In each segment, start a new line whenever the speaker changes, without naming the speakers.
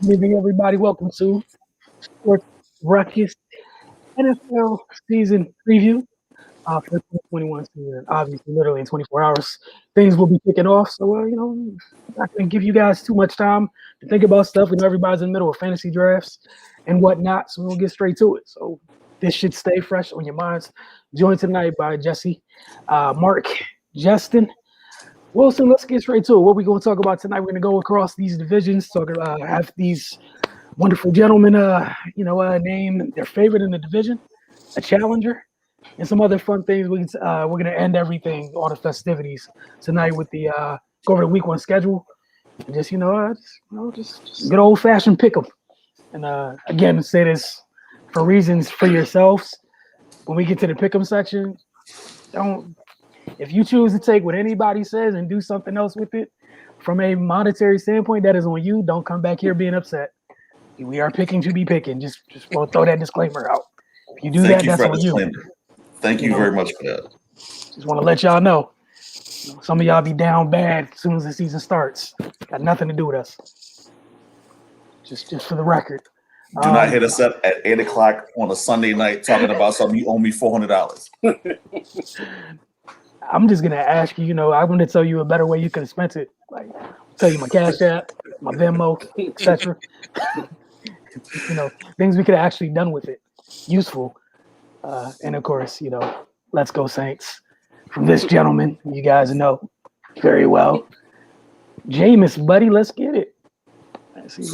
Good evening, everybody. Welcome to SportsRuckus NFL season preview for the 2021 season. Obviously, literally in 24 hours, things will be kicking off. So, I'm not going to give you guys too much time to think about stuff. We know everybody's in the middle of fantasy drafts and whatnot, so we'll get straight to it. So, this should stay fresh on your minds. Joined tonight by Jesse, Mark, Justin, Wilson. Let's get straight to it. What we're going to talk about tonight, we're going to go across these divisions, have these wonderful gentlemen, name their favorite in the division, a challenger, and some other fun things. We're going to end everything, all the festivities tonight with the go over the week one schedule. And just good old fashioned pick 'em. And again, say this for reasons for yourselves. When we get to the pick 'em section, if you choose to take what anybody says and do something else with it from a monetary standpoint, that is on you. Don't come back here being upset. We are picking to be picking. Just want to throw that disclaimer out. If you do that, that's on you.
Thank you very much for that.
Just want to let y'all know. Some of y'all be down bad as soon as the season starts. Got nothing to do with us. Just for the record.
Do not hit us up at 8 o'clock on a Sunday night talking about something you owe me $400.
I'm just gonna ask you. I'm gonna tell you a better way you could have spent it. Like, tell you my Cash App, my Venmo, etc. Things we could have actually done with it, useful. And of course, let's go Saints. From this gentleman, you guys know very well, Jameis, buddy. Let's get it. Let's see,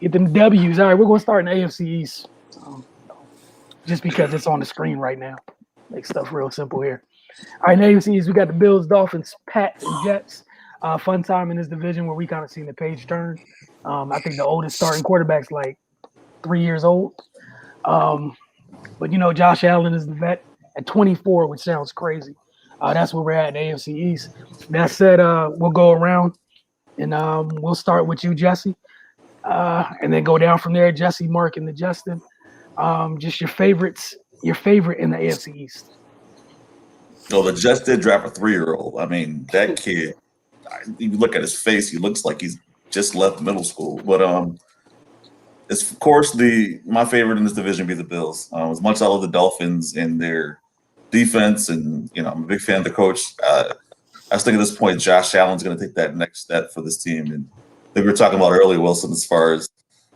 get them W's. All right, we're gonna start in the AFC East, just because it's on the screen right now. Make stuff real simple here. All right, in the AFC East, we got the Bills, Dolphins, Pats, and Jets. Fun time in this division where we kind of seen the page turn. I think the oldest starting quarterback's like 3 years old. But Josh Allen is the vet at 24, which sounds crazy. That's where we're at in the AFC East. That said, we'll go around and we'll start with you, Jesse, and then go down from there. Jesse, Mark, and the Justin. Just your favorite in the AFC East.
No, the Jets did draft a 3-year-old. I mean, that kid. You look at his face; he looks like he's just left middle school. But it's of course my favorite in this division be the Bills. As much as I love the Dolphins and their defense, and I'm a big fan of the coach. I was thinking at this point, Josh Allen's going to take that next step for this team. And we were talking about earlier, Wilson, as far as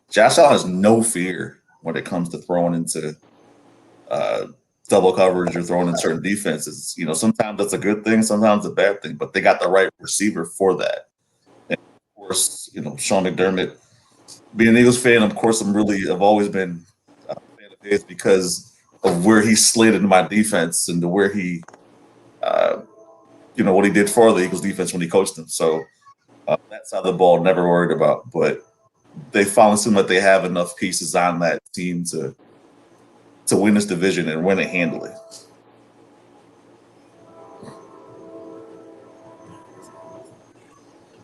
Josh Allen has no fear when it comes to throwing into double coverage or throwing in certain defenses. Sometimes that's a good thing, sometimes a bad thing, but they got the right receiver for that. And of course, Sean McDermott, being an Eagles fan, of course, I've always been a fan of his because of where he slid into my defense and to where he, what he did for the Eagles defense when he coached them. So that side of the ball, never worried about. But they finally seem like they have enough pieces on that team to win this division and win it handily.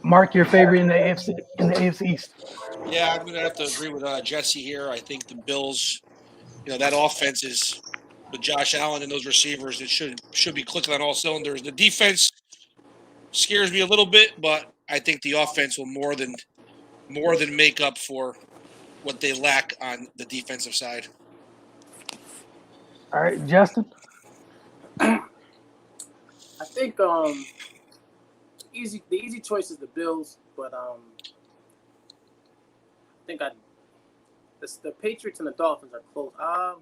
Mark, your favorite in the AFC East?
Yeah, I'm going to have to agree with Jesse here. I think the Bills, that offense is with Josh Allen and those receivers, it should be clicking on all cylinders. The defense scares me a little bit, but I think the offense will more than make up for what they lack on the defensive side.
All right, Justin.
I think the easy choice is the Bills, but I think the Patriots and the Dolphins are close. I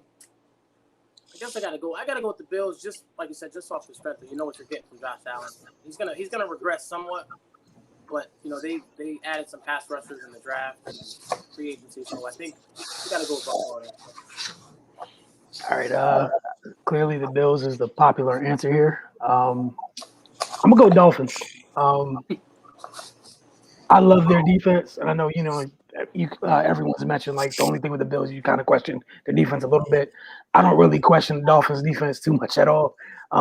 guess I gotta go with the Bills, just like you said, just off the strength of what you're getting from Josh Allen. He's gonna regress somewhat, but they added some pass rushers in the draft and free agency, so I think you gotta go with Buffalo.
All right. Clearly, the Bills is the popular answer here. I'm gonna go Dolphins. I love their defense, and I know everyone's mentioned like the only thing with the Bills you kind of question their defense a little bit. I don't really question the Dolphins' defense too much at all. As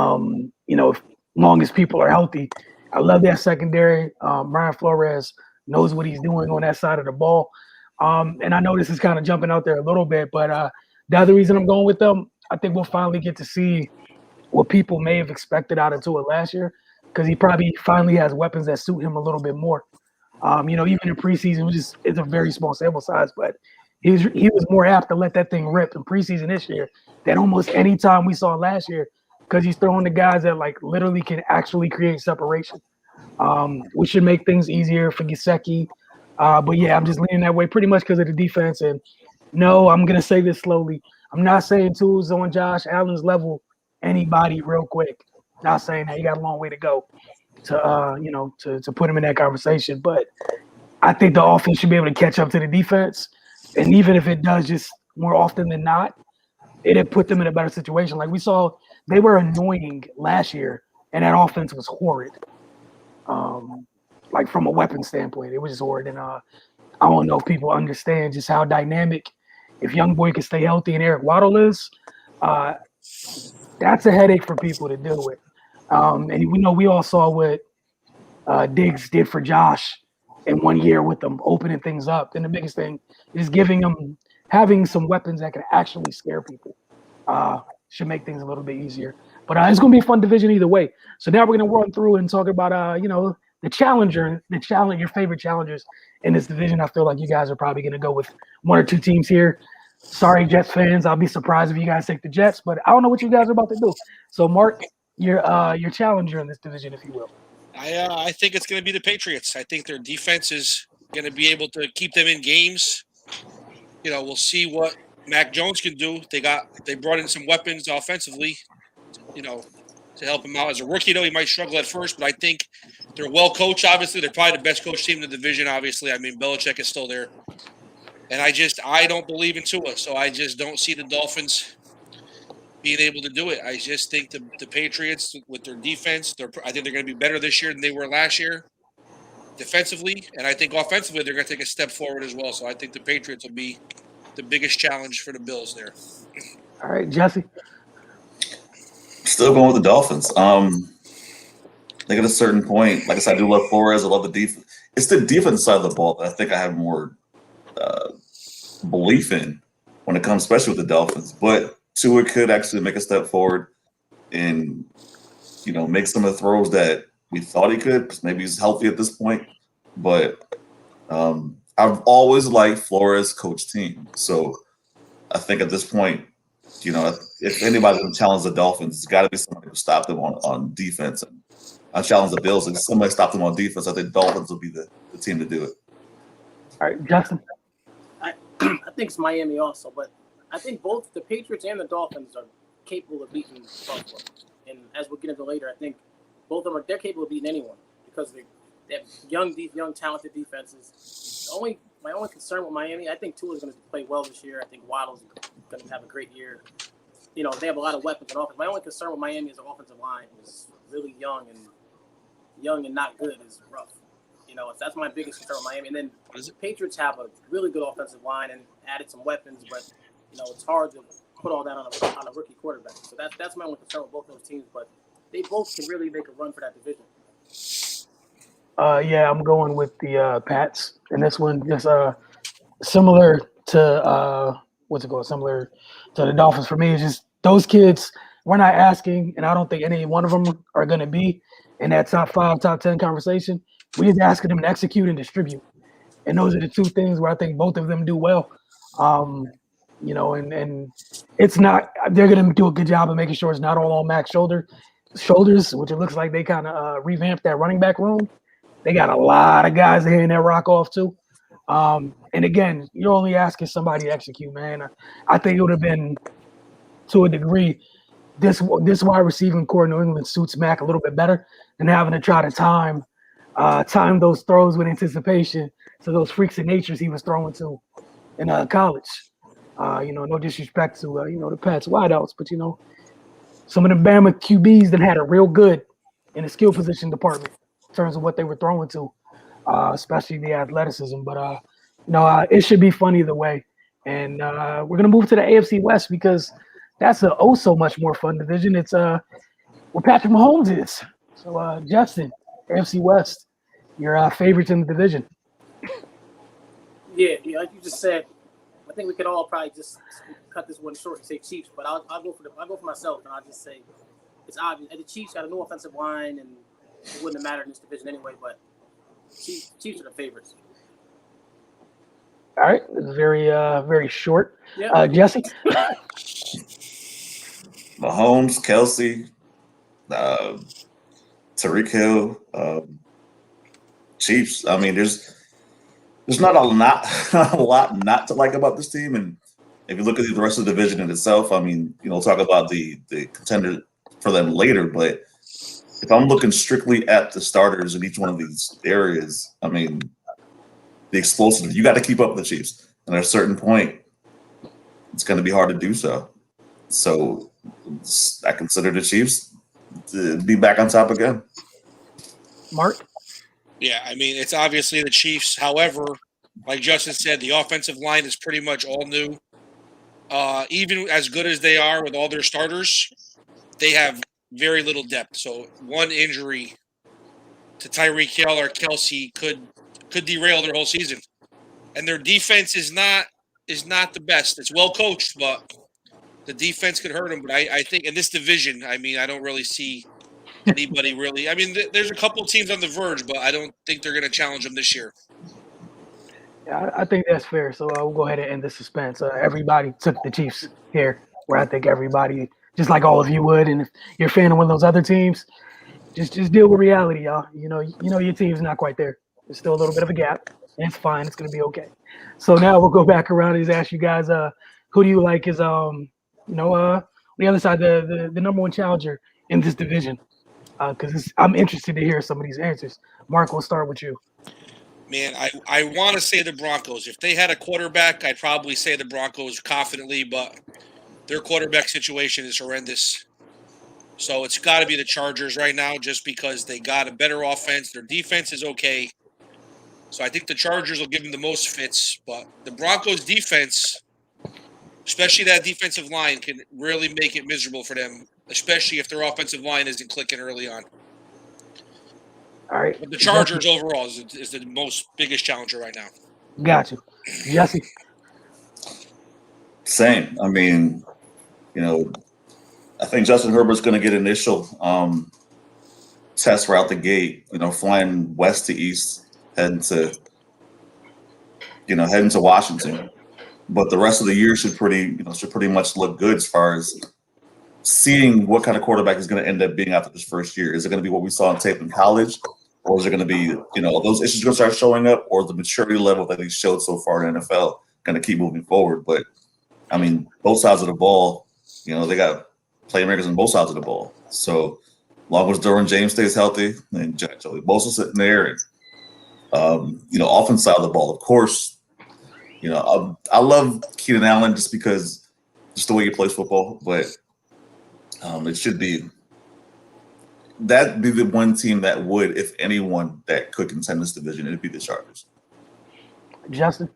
long as people are healthy, I love that secondary. Brian Flores knows what he's doing on that side of the ball, and I know this is kind of jumping out there a little bit, but. The other reason I'm going with them, I think we'll finally get to see what people may have expected out of Tua last year, because he probably finally has weapons that suit him a little bit more. Even in preseason, it's a very small sample size, but he was more apt to let that thing rip in preseason this year than almost any time we saw last year, because he's throwing the guys that like literally can actually create separation. We should make things easier for Gesicki. But yeah, I'm just leaning that way pretty much because of the defense. And no, I'm gonna say this slowly. I'm not saying Tua's on Josh Allen's level. Anybody real quick. Not saying that he got a long way to go to put him in that conversation. But I think the offense should be able to catch up to the defense. And even if it does, just more often than not, it'd put them in a better situation. Like we saw, they were annoying last year, and that offense was horrid. Like from a weapon standpoint, it was just horrid. And I don't know if people understand just how dynamic. If Young Boy can stay healthy and Eric Waddle is, that's a headache for people to deal with. And we all saw what Diggs did for Josh in 1 year with them opening things up. And the biggest thing is having some weapons that can actually scare people. Should make things a little bit easier. But it's going to be a fun division either way. So now we're going to run through and talk about your favorite challengers in this division. I feel like you guys are probably going to go with one or two teams here. Sorry, Jets fans. I'll be surprised if you guys take the Jets, but I don't know what you guys are about to do. So, Mark, your challenger in this division, if you will.
I think it's going to be the Patriots. I think their defense is going to be able to keep them in games. We'll see what Mac Jones can do. They brought in some weapons offensively, to help him out. As a rookie, though, he might struggle at first, but I think they're well coached. Obviously, they're probably the best coach team in the division. Obviously, I mean Belichick is still there, and I don't believe in Tua, so I just don't see the Dolphins being able to do it. I just think the Patriots with their defense, I think they're going to be better this year than they were last year defensively, and I think offensively they're going to take a step forward as well. So I think the Patriots will be the biggest challenge for the Bills there.
All right, Jesse.
Still going with the Dolphins. I think at a certain point, like I said, I do love Flores. I love the defense. It's the defense side of the ball that I think I have more belief in when it comes, especially with the Dolphins. But Tua could actually make a step forward and, make some of the throws that we thought he could, because maybe he's healthy at this point. But I've always liked Flores' coach team. So I think at this point, if anybody's going to challenge the Dolphins, it's got to be somebody who stop them on defense. And I challenge the Bills. If somebody stop them on defense, I think Dolphins will be the team to do it.
All right, Justin.
I think it's Miami also, but I think both the Patriots and the Dolphins are capable of beating Buffalo. And as we'll get into later, I think both of them they're capable of beating anyone because they have young, talented defenses. My only concern with Miami, I think Tua is going to play well this year. I think Waddle's going to have a great year. They have a lot of weapons and offense. My only concern with Miami is the offensive line is really young and not good is rough. That's my biggest concern with Miami. And then the Patriots have a really good offensive line and added some weapons, but it's hard to put all that on a rookie quarterback. So that's my only concern with both those teams. But they both can really make a run for that division.
Yeah, I'm going with the Pats, and this one just similar to similar to the Dolphins for me. It's just those kids. We're not asking, and I don't think any one of them are going to be in that top 5, top 10 conversation. We're just asking them to execute and distribute, and those are the two things where I think both of them do well. And it's not they're going to do a good job of making sure it's not all on Mac's shoulders, which it looks like they kind of revamped that running back room. They got a lot of guys hitting that rock off too. And again, you're only asking somebody to execute, man. I think it would have been, to a degree, this wide receiving core in New England suits Mac a little bit better than having to try to time those throws with anticipation to those freaks of natures he was throwing to in college. No disrespect to the Pats wideouts, but some of the Bama QBs that had it real good in the skill position department in terms of what they were throwing to, especially the athleticism. But it should be fun either way. And we're gonna move to the AFC West because that's a so much more fun division. It's where Patrick Mahomes is. So Justin, AFC West, your favorites in the division.
Yeah, like you just said, I think we could all probably just cut this one short and say Chiefs, but I'll go for myself, and I'll just say it's obvious. And the Chiefs got a new offensive line, and it wouldn't have mattered in this division anyway. But Chiefs are the favorites.
All right, this is very short.
Yeah.
Jesse.
Mahomes, Kelsey, Tariq Hill, Chiefs. I mean, there's not a lot not to like about this team. And if you look at the rest of the division in itself, I mean, talk about the contender for them later. But if I'm looking strictly at the starters in each one of these areas, I mean, the explosiveness, you got to keep up with the Chiefs. And at a certain point, it's going to be hard to do so. So I consider the Chiefs to be back on top again.
Mark?
Yeah, I mean, it's obviously the Chiefs. However, like Justin said, the offensive line is pretty much all new. Even as good as they are with all their starters, they have very little depth. So one injury to Tyreek Hill or Kelsey could derail their whole season. And their defense is not the best. It's well coached, but the defense could hurt them. But I think in this division, I mean, I don't really see anybody really. I mean, there's a couple of teams on the verge, but I don't think they're going to challenge them this year.
Yeah, I think that's fair. So we'll go ahead and end the suspense. Everybody took the Chiefs here, where I think everybody, just like all of you would. And if you're a fan of one of those other teams, just deal with reality, y'all. You know your team's not quite there. There's still a little bit of a gap. And it's fine. It's going to be okay. So now we'll go back around and just ask you guys, who do you like is, on the other side, the number one challenger in this division? Because I'm interested to hear some of these answers. Mark, we'll start with you.
Man, I want to say the Broncos. If they had a quarterback, I'd probably say the Broncos confidently, but their quarterback situation is horrendous. So it's got to be the Chargers right now just because they got a better offense. Their defense is okay. So I think the Chargers will give them the most fits, but the Broncos defense, especially that defensive line, can really make it miserable for them, especially if their offensive line isn't clicking early on.
All right.
But the Chargers overall is the biggest challenger right now.
Got you. Jesse.
Same. I mean, I think Justin Herbert's going to get initial test right out the gate, flying west to east, heading to Washington. But the rest of the year should pretty much look good as far as seeing what kind of quarterback is going to end up being after this first year. Is it going to be what we saw on tape in college, or is it going to be those issues going to start showing up, or the maturity level that he showed so far in the NFL going to keep moving forward? But I mean, both sides of the ball, they got playmakers on both sides of the ball. So long as Derwin James stays healthy and Joey Bosa sitting there, and offense side of the ball, of course. I love Keenan Allen just the way he plays football, but it should be the one team that would, if anyone, that could contend this division. It'd be the Chargers.
Justin?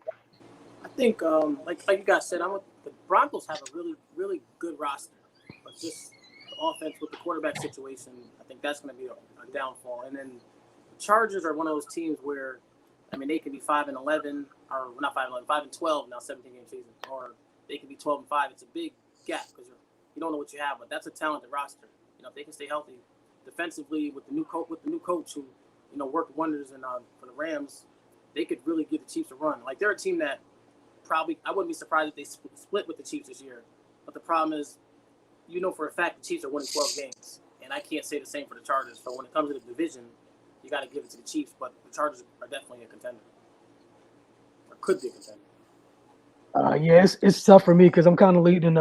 I think, like you guys said, the Broncos have a really, really good roster, but just the offense with the quarterback situation, I think that's going to be a downfall. And then the Chargers are one of those teams where, I mean, they could be 5-11, or not 5-11, 5-12 now, 17-game season, or they could be 12-5. It's a big gap because you don't know what you have, but that's a talented roster. If they can stay healthy defensively with the new coach who worked wonders for the Rams, they could really give the Chiefs a run. Like, they're a team that probably, I wouldn't be surprised if they split with the Chiefs this year. But the problem is, for a fact the Chiefs are winning 12 games, and I can't say the same for the Chargers. So when it comes to the division, you got to give it to the Chiefs, but the Chargers are definitely a contender, or could be a contender.
Yeah, it's tough for me because I'm kind of leading.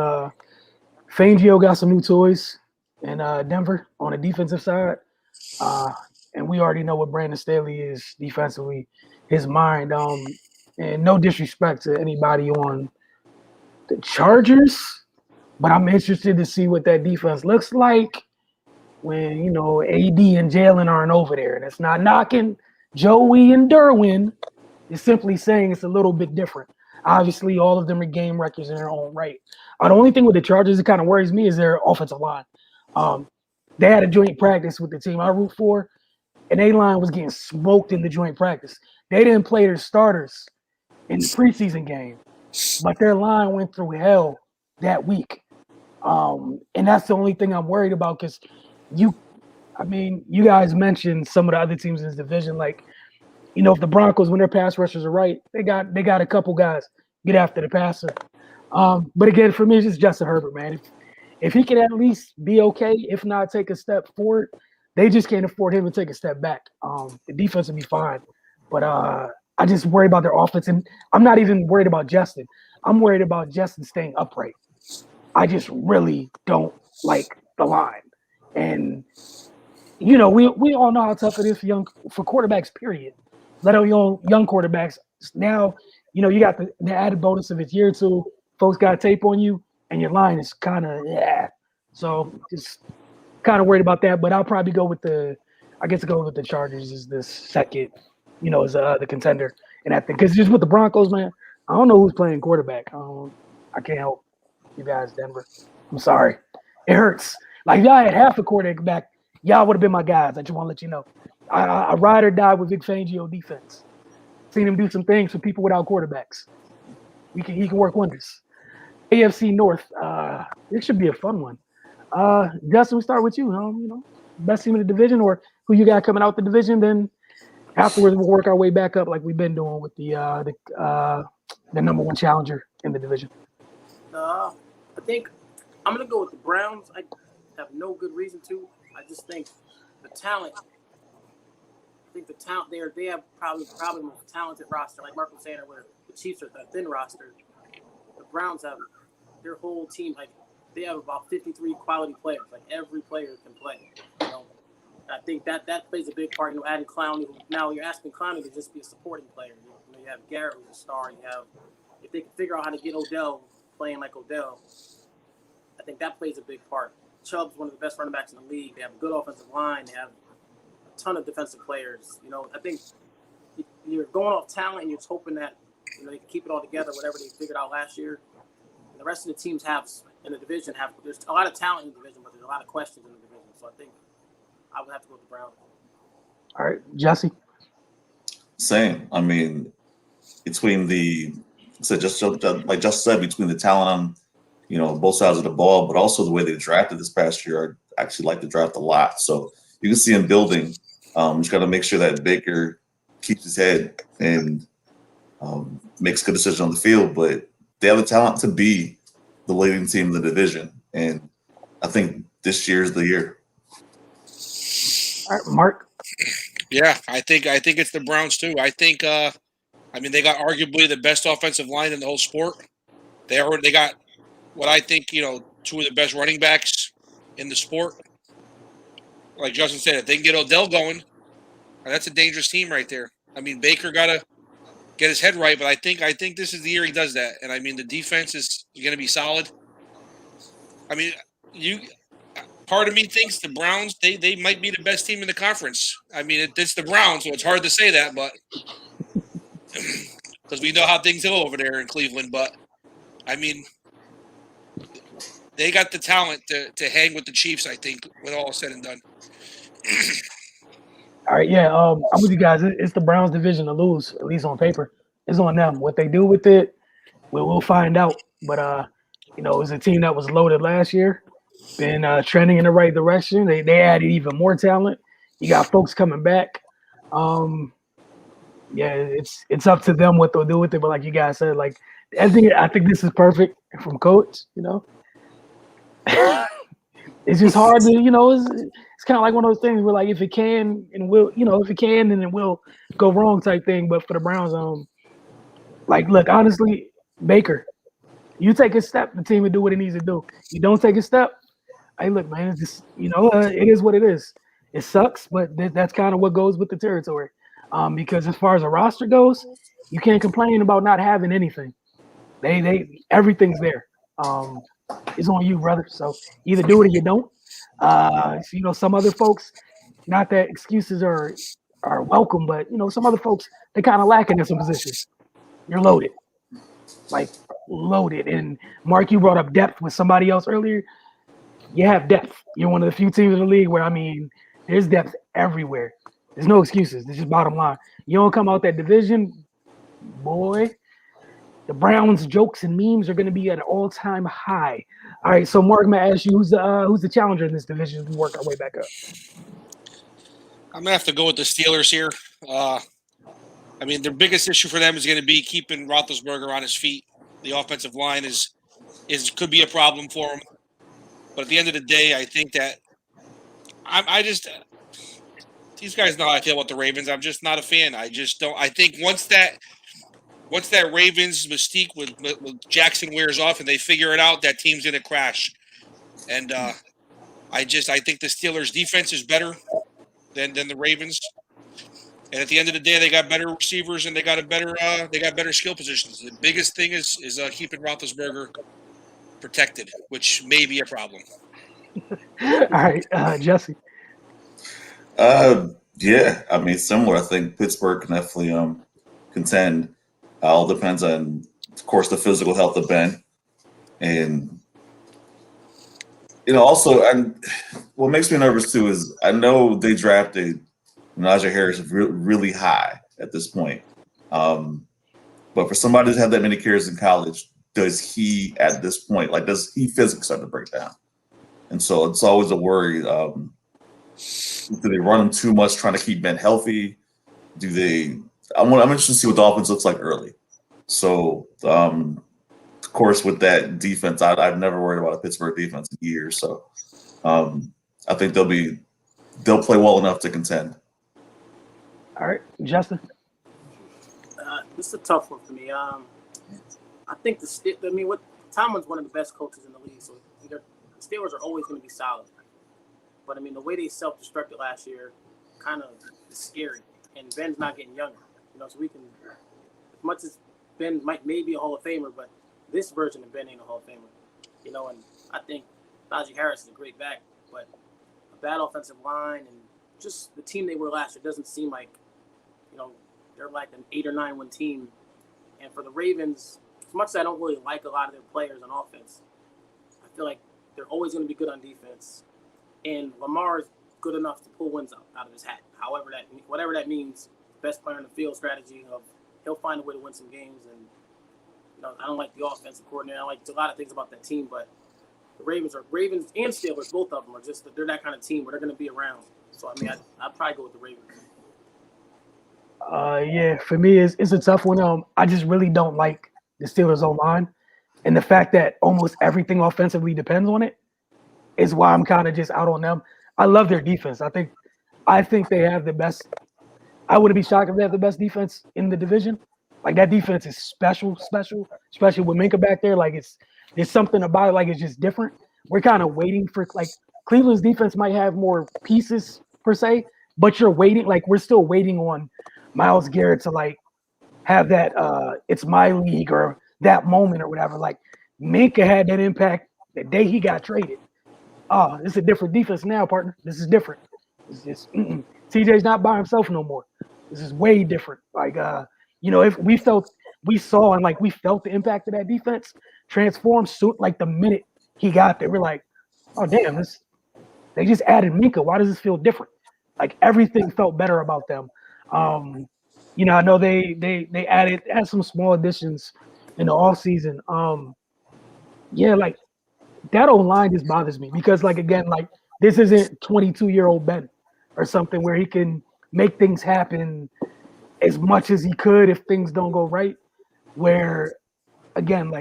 Fangio got some new toys in Denver on the defensive side, and we already know what Brandon Staley is defensively. His mind, and no disrespect to anybody on the Chargers, but I'm interested to see what that defense looks like when, AD and Jalen aren't over there. And it's not knocking Joey and Derwin. It's simply saying it's a little bit different. Obviously, all of them are game records in their own right. The only thing with the Chargers that kind of worries me is their offensive line. They had a joint practice with the team I root for, and A-line was getting smoked in the joint practice. They didn't play their starters in the preseason game, but their line went through hell that week. And that's the only thing I'm worried about because you guys mentioned some of the other teams in this division. Like, if the Broncos, when their pass rushers are right, they got a couple guys get after the passer. But again, for me, it's just Justin Herbert, man. If he can at least be okay, if not take a step forward, they just can't afford him to take a step back. The defense will be fine. But I just worry about their offense. And I'm not even worried about Justin. I'm worried about Justin staying upright. I just really don't like the line. And, we all know how tough it is for quarterbacks, period. Let alone young quarterbacks. Now, you got the added bonus of it's year two. Folks got tape on you, and your line is kind of, So just kind of worried about that. But I'll probably go with the Chargers as the second, as the contender. And I think, because just with the Broncos, man, I don't know who's playing quarterback. I can't help you guys, Denver. I'm sorry. It hurts. Like, if y'all had half a quarterback, y'all would have been my guys. I just want to let you know. I ride or die with Vic Fangio defense. Seen him do some things for people without quarterbacks. He can work wonders. AFC North. It should be a fun one. Justin, we start with you. Best team in the division, or who you got coming out the division. Then afterwards, we'll work our way back up like we've been doing with the number one challenger in the division. I
think I'm gonna go with the Browns. I have no good reason to. I just think the talent. I think the talent they have probably the most talented roster. Like Mark was saying, where the Chiefs are a thin roster. The Browns have their whole team. Like, they have about 53 quality players. Like, every player can play. I think that plays a big part. Adding Clowney. Now you're asking Clowney to just be a supporting player. You have Garrett who's a star. If they can figure out how to get Odell playing like Odell, I think that plays a big part. Chubb's one of the best running backs in the league. They have a good offensive line. They have a ton of defensive players. I think you're going off talent and you're just hoping that they can keep it all together, whatever they figured out last year. And the rest of the teams in the division there's a lot of talent in the division, but there's a lot of questions in the division. So I think I would have to go with the Browns.
All right, Jesse.
Same. I mean, between between the talent on both sides of the ball, but also the way they drafted this past year, I actually like the draft a lot. So you can see him building. Just got to make sure that Baker keeps his head and makes good decisions on the field. But they have the talent to be the leading team in the division, and I think this year's the year.
All right, Mark.
Yeah, I think it's the Browns too. I think they got arguably the best offensive line in the whole sport. They got what I think, two of the best running backs in the sport. Like Justin said, if they can get Odell going, that's a dangerous team right there. Baker got to get his head right, but I think this is the year he does that. And the defense is going to be solid. Part of me thinks the Browns, they might be the best team in the conference. It's the Browns, so it's hard to say that, but because we know how things go over there in Cleveland. But they got the talent to hang with the Chiefs, I think, when all is said and done.
All right, yeah, I'm with you guys. It's the Browns' division to lose, at least on paper. It's on them. What they do with it, we'll find out. But it was a team that was loaded last year, been trending in the right direction. They added even more talent. You got folks coming back. It's up to them what they'll do with it. But like you guys said, like I think this is perfect from coach. It's just hard to, it's kind of like one of those things where, like, if it can and will, if it can, then it will go wrong type thing. But for the Browns, look, honestly, Baker, you take a step, the team will do what it needs to do. You don't take a step, hey, look, man, it's just, it is what it is. It sucks, but that's kind of what goes with the territory. Because as far as a roster goes, you can't complain about not having anything. Everything's there. It's on you, brother. So either do it or you don't. Some other folks, not that excuses are welcome, but some other folks, they kind of lacking in some positions. You're loaded, loaded. And Mark, you brought up depth with somebody else earlier. You have depth. You're one of the few teams in the league where there's depth everywhere. There's no excuses. This is bottom line. You don't come out that division, boy. The Browns' jokes and memes are going to be at an all-time high. All right, so Mark, I'm going to ask you, who's the challenger in this division as we work our way back up?
I'm going to have to go with the Steelers here. I mean, their biggest issue for them is going to be keeping Roethlisberger on his feet. The offensive line could be a problem for him. But at the end of the day, I think that these guys know how I feel about the Ravens. I'm just not a fan. I just don't. I think once that Ravens mystique with Jackson wears off and they figure it out, that team's going to crash. And I think the Steelers' defense is better than the Ravens. And at the end of the day, they got better receivers and they got better skill positions. The biggest thing is keeping Roethlisberger protected, which may be a problem.
All right, Jesse.
Yeah, I mean, similar. I think Pittsburgh can definitely contend. All depends on, of course, the physical health of Ben, and also, and what makes me nervous too is I know they drafted Najee Harris really high at this point, but for somebody to have that many carries in college, does he at this point does he physically start to break down? And so it's always a worry. Do they run him too much trying to keep Ben healthy? I'm interested to see what the offense looks like early. So, of course, with that defense, I've never worried about a Pittsburgh defense in years. So, I think they'll play well enough to contend.
All right, Justin.
This is a tough one for me. I think Tomlin's one of the best coaches in the league, so the Steelers are always going to be solid. But I mean, the way they self-destructed last year, kind of is scary. And Ben's not getting younger, so we can, as much as Ben may be a Hall of Famer, but this version of Ben ain't a Hall of Famer, and I think Najee Harris is a great back, but a bad offensive line and just the team they were last year doesn't seem like, they're like an 8 or 9 win team. And for the Ravens, as much as I don't really like a lot of their players on offense, I feel like they're always going to be good on defense. And Lamar is good enough to pull wins out of his hat. Whatever that means, best player in the field strategy of he'll find a way to win some games. And I don't like the offensive coordinator. I like a lot of things about that team, but the Ravens and Steelers, both of them are they're that kind of team where they're going to be around. So I mean, I'd probably go with the Ravens.
Yeah, for me, it's a tough one. I just really don't like the Steelers' O-line, and the fact that almost everything offensively depends on it is why I'm kind of just out on them. I love their defense. I think they have the best. I wouldn't be shocked if they have the best defense in the division. Like that defense is special, especially with Minka back there. Like there's something about it. Like it's just different. We're kind of waiting for Cleveland's defense might have more pieces per se, but we're still waiting on Myles Garrett to have that it's my league or that moment or whatever. Like Minka had that impact the day he got traded. It's a different defense now, partner. This is different. It's just TJ's not by himself no more. This is way different. If we felt the impact of that defense transform soon, the minute he got there, we're like, oh damn, they just added Minka. Why does this feel different? Everything felt better about them. I know they added some small additions in the offseason. That O-line just bothers me because this isn't 22-year-old Ben or something where he can make things happen as much as he could if things don't go right. Where again,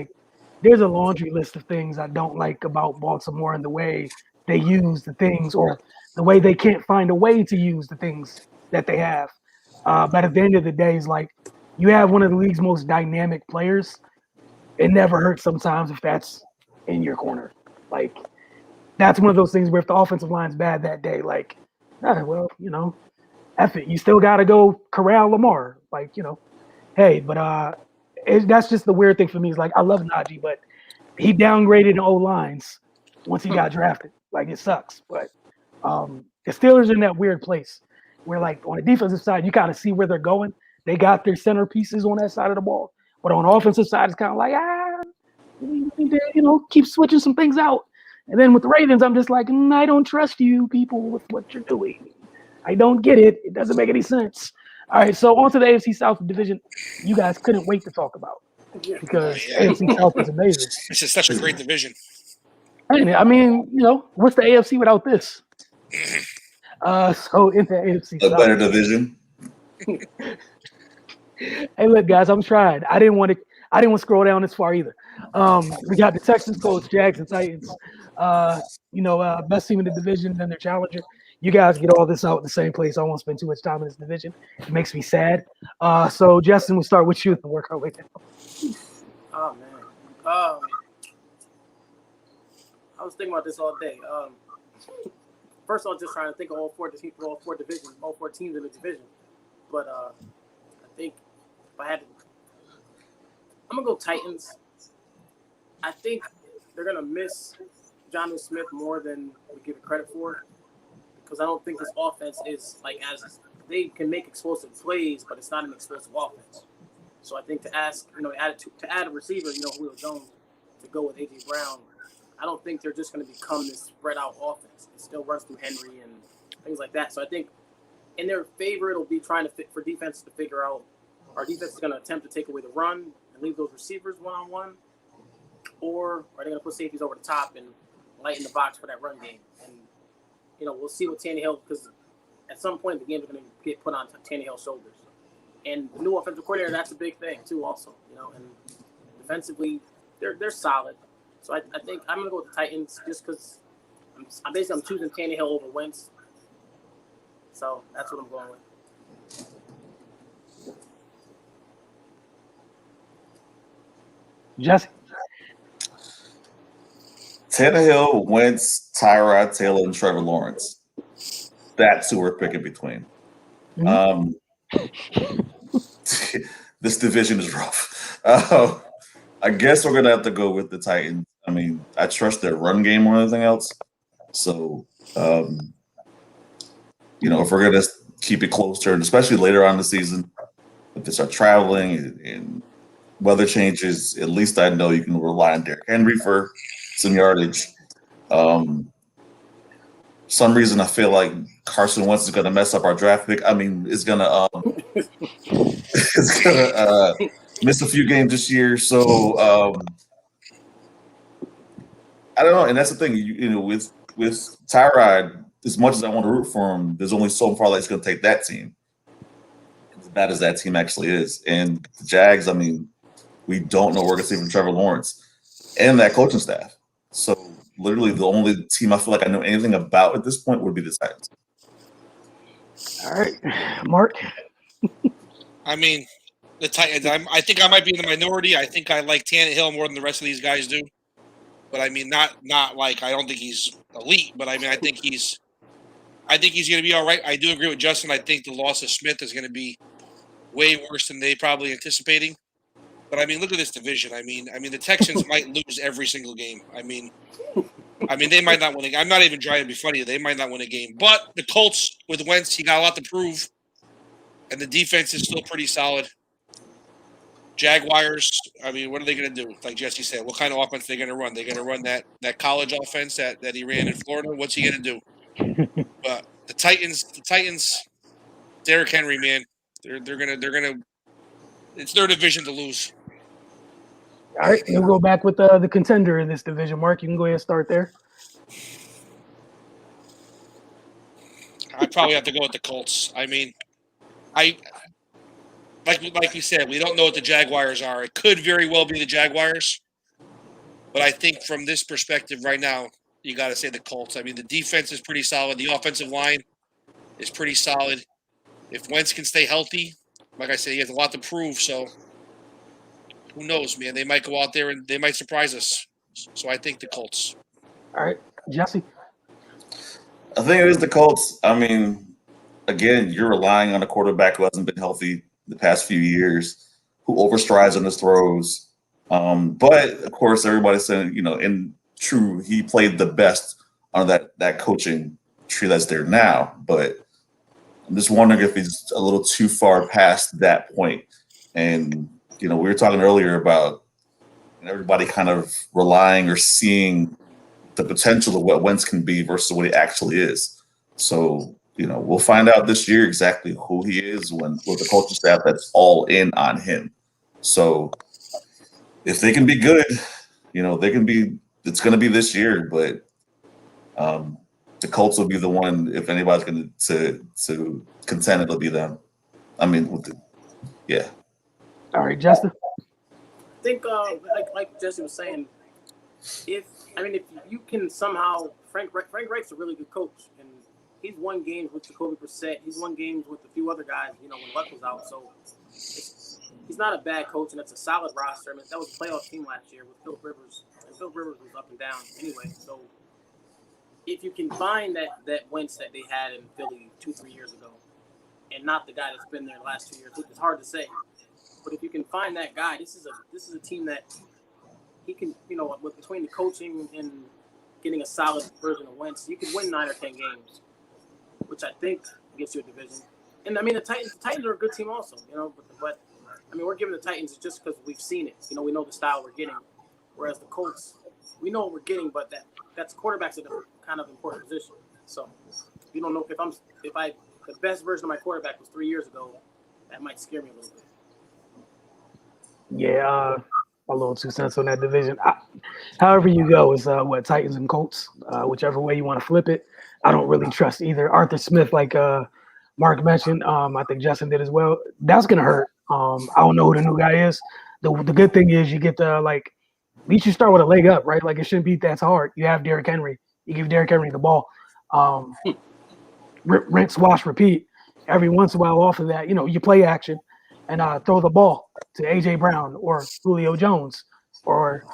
there's a laundry list of things I don't like about Baltimore and the way they use the things or the way they can't find a way to use the things that they have. But at the end of the day, it's you have one of the league's most dynamic players. It never hurts sometimes if that's in your corner. That's one of those things where if the offensive line's bad that day, F it. You still got to go corral Lamar. Hey, but that's just the weird thing for me. Is I love Najee, but he downgraded in O-lines once he got drafted. It sucks. But the Steelers are in that weird place where on the defensive side, you kind of see where they're going. They got their centerpieces on that side of the ball. But on the offensive side, it's kind of we need to, keep switching some things out. And then with the Ravens, I'm just I don't trust you people with what you're doing. I don't get it. It doesn't make any sense. All right, so on to the AFC South Division. You guys couldn't wait to talk about because AFC South is amazing.
This is such a great division.
I mean, what's the AFC without this? So in the AFC
a
South,
better division.
Hey, look, guys, I'm trying. I didn't want to scroll down this far either. We got the Texans, Colts, Jags, and Titans. Best team in the division, then their challenger. You guys get all this out in the same place. I won't spend too much time in this division. It makes me sad. So, Justin, we'll start with you and work our way down.
Oh man. I was thinking about this all day. First, I was just trying to think of all four teams in the division. But I think if I had to, I'm gonna go Titans. I think they're gonna miss Jonnu Smith more than we give it credit for, because I don't think this offense is like as they can make explosive plays, but it's not an explosive offense. So I think to add a receiver, Julio Jones, to go with AJ Brown, I don't think they're just going to become this spread out offense. It still runs through Henry and things like that. So I think in their favor, it'll be trying to fit for defense to figure out our defense is going to attempt to take away the run and leave those receivers one-on-one, or are they going to put safeties over the top and lighten the box for that run game? And, we'll see what Tannehill, because at some point the game is going to get put on Tannehill's shoulders. And the new offensive coordinator, that's a big thing too also, and defensively they're solid. So I think I'm going to go with the Titans just because I'm choosing Tannehill over Wentz. So that's what I'm going with.
Jesse?
Tannehill, Wentz, Tyrod Taylor, and Trevor Lawrence. That's who we're picking between. Mm-hmm. This division is rough. I guess we're going to have to go with the Titans. I mean, I trust their run game more than anything else. So, if we're going to keep it closer, and especially later on in the season, if they start traveling and weather changes, at least I know you can rely on Derrick Henry for some yardage. Some reason I feel like Carson Wentz is going to mess up our draft pick. I mean, it's going to miss a few games this year. So I don't know. And that's the thing, with Tyrod, as much as I want to root for him, there's only so far that he's going to take that team. As bad as that team actually is. And the Jags, I mean, we don't know where we're going to see from Trevor Lawrence and that coaching staff. So literally the only team I feel like I know anything about at this point would be the Titans.
All right. Mark?
I mean, the Titans, I think I might be in the minority. I think I like Tannehill more than the rest of these guys do. But I mean, not like I don't think he's elite, but I mean, I think he's going to be all right. I do agree with Justin. I think the loss of Smith is going to be way worse than they probably anticipating. But I mean, look at this division. I mean, the Texans might lose every single game. I mean, they might not win a game. I'm not even trying to be funny. They might not win a game. But the Colts with Wentz, he got a lot to prove, and the defense is still pretty solid. Jaguars, I mean, what are they going to do? Like Jesse said, what kind of offense are they going to run? They're going to run that college offense that he ran in Florida. What's he going to do? But the Titans, Derrick Henry, man, they're gonna. It's their division to lose.
All right, we'll go back with the contender in this division. Mark, you can go ahead and start there.
I'd probably have to go with the Colts. I mean, like you said, we don't know what the Jaguars are. It could very well be the Jaguars, but I think from this perspective right now, you got to say the Colts. I mean, the defense is pretty solid. The offensive line is pretty solid. If Wentz can stay healthy, like I said, he has a lot to prove. So who knows, man? They might go out there and they might surprise us. So I think the Colts.
All right, Jesse.
I think it is the Colts. I mean, again, you're relying on a quarterback who hasn't been healthy the past few years, who overstrides on his throws. But of course, everybody's saying, in true, he played the best on that coaching tree that's there now. But I'm just wondering if he's a little too far past that point. And, we were talking earlier about everybody kind of relying or seeing the potential of what Wentz can be versus what he actually is. So, we'll find out this year exactly who he is with the coaching staff that's all in on him. So if they can be good, they can be. It's going to be this year, but the Colts will be the one. If anybody's going to contend, it'll be them. I mean, yeah.
All right, Justin.
I think, like Jesse was saying, if you can somehow, Frank Reich's a really good coach, and he's won games with Jacoby Brissett. He's won games with a few other guys, when Luck was out. So he's not a bad coach, and it's a solid roster. I mean, that was a playoff team last year with Phil Rivers, and Phil Rivers was up and down anyway. So if you can find that Wentz that they had in Philly 2-3 years ago, and not the guy that's been there the last 2 years, which is hard to say. But if you can find that guy, this is a team that he can, with between the coaching and getting a solid version of Wentz, you can win 9 or 10 games, which I think gets you a division. And I mean, the Titans are a good team also, but I mean, we're giving the Titans just because we've seen it. We know the style we're getting. Whereas the Colts, we know what we're getting, but that's quarterbacks at a kind of important position. So you don't know if the best version of my quarterback was 3 years ago, that might scare me a little bit.
Yeah, a little 2 cents on that division. However you go is Titans and Colts, whichever way you want to flip it. I don't really trust either. Arthur Smith, like Mark mentioned, I think Justin did as well. That's gonna hurt. I don't know who the new guy is. The good thing is you get at least you start with a leg up, right? Like it shouldn't be that hard. You have Derrick Henry. You give Derrick Henry the ball. Rinse, wash, repeat. Every once in a while off of that, you play action and throw the ball to A.J. Brown or Julio Jones or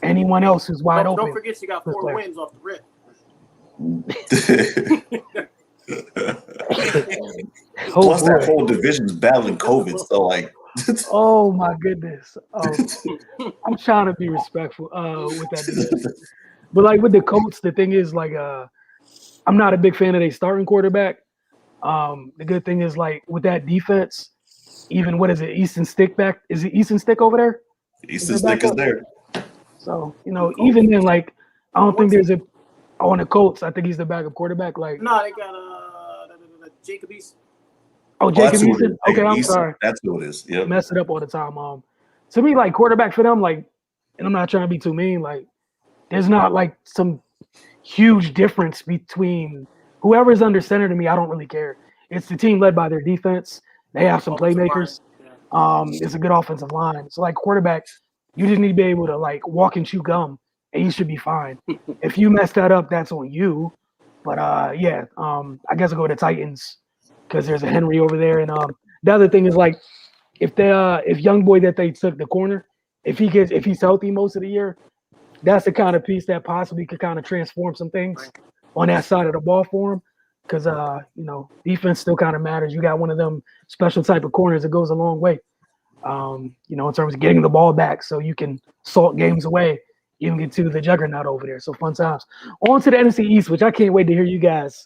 anyone else who's wide open.
Don't forget you got 4 wins off the rip.
Plus, that whole division's battling COVID, so like.
Oh my goodness! I'm trying to be respectful with that division, but with the Colts, the thing is I'm not a big fan of their starting quarterback. The good thing is with that defense, even what is it, Easton Stick back? Is it Easton Stick over there?
Easton Stick is there.
So even then, I don't think there's on the Colts. I think he's the backup quarterback.
No, they got Jacob Eason.
Oh, Jacob Eason. Okay, I'm sorry.
That's who it is. Yeah,
mess it up all the time. To me, quarterback for them, and I'm not trying to be too mean. There's not some huge difference between whoever's under center. To me, I don't really care. It's the team led by their defense. They have some playmakers. It's a good offensive line. So quarterback, you just need to be able to walk and chew gum, and you should be fine. If you mess that up, that's on you. But I guess I'll go to the Titans because there's a Henry over there. And the other thing is if young boy that they took the corner, if he's healthy most of the year, that's the kind of piece that possibly could kind of transform some things on that side of the ball for him. Because defense still kind of matters. You got one of them special type of corners that goes a long way. In terms of getting the ball back, so you can salt games away. You can get to the juggernaut over there. So fun times. On to the NFC East, which I can't wait to hear you guys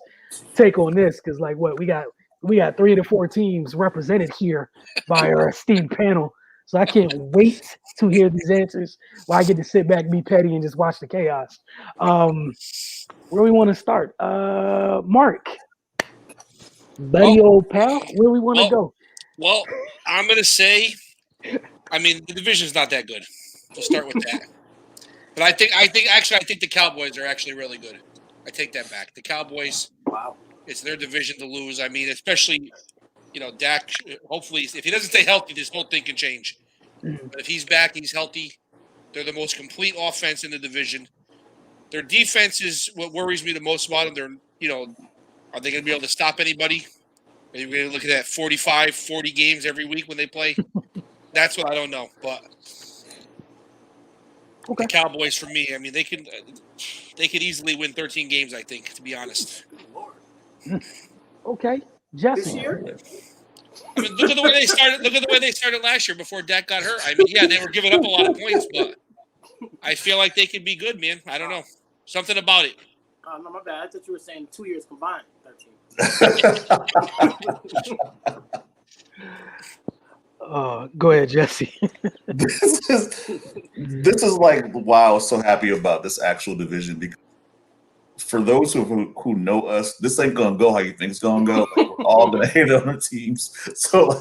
take on this because we got 3 to 4 teams represented here by our esteemed panel. So I can't wait to hear these answers while I get to sit back, be petty, and just watch the chaos. Where we want to start? Mark, buddy, old pal, where we want to go?
Well, I'm going to say, the division's not that good. We'll start with that. But I think the Cowboys are actually really good. I take that back. The Cowboys,
wow,
it's their division to lose. Especially, Dak. Hopefully, if he doesn't stay healthy, this whole thing can change. But if he's back, he's healthy. They're the most complete offense in the division. Their defense is what worries me the most about them. Are they going to be able to stop anybody? Are you going to look at that 45, 40 games every week when they play? That's what I don't know. But the Cowboys, for me, they could easily win 13 games, I think, to be honest.
Okay. Jesse.
This year?
Look at the way they started. Look at the way they started last year before Dak got hurt. They were giving up a lot of points, but I feel like they could be good, man. I don't know. Something about it.
No, my bad. I thought you were saying 2 years combined, 13.
Go ahead, Jesse.
This is why I was so happy about this actual division, because for those who know us, this ain't gonna go how you think it's gonna go. We're all gonna hate on our teams. So I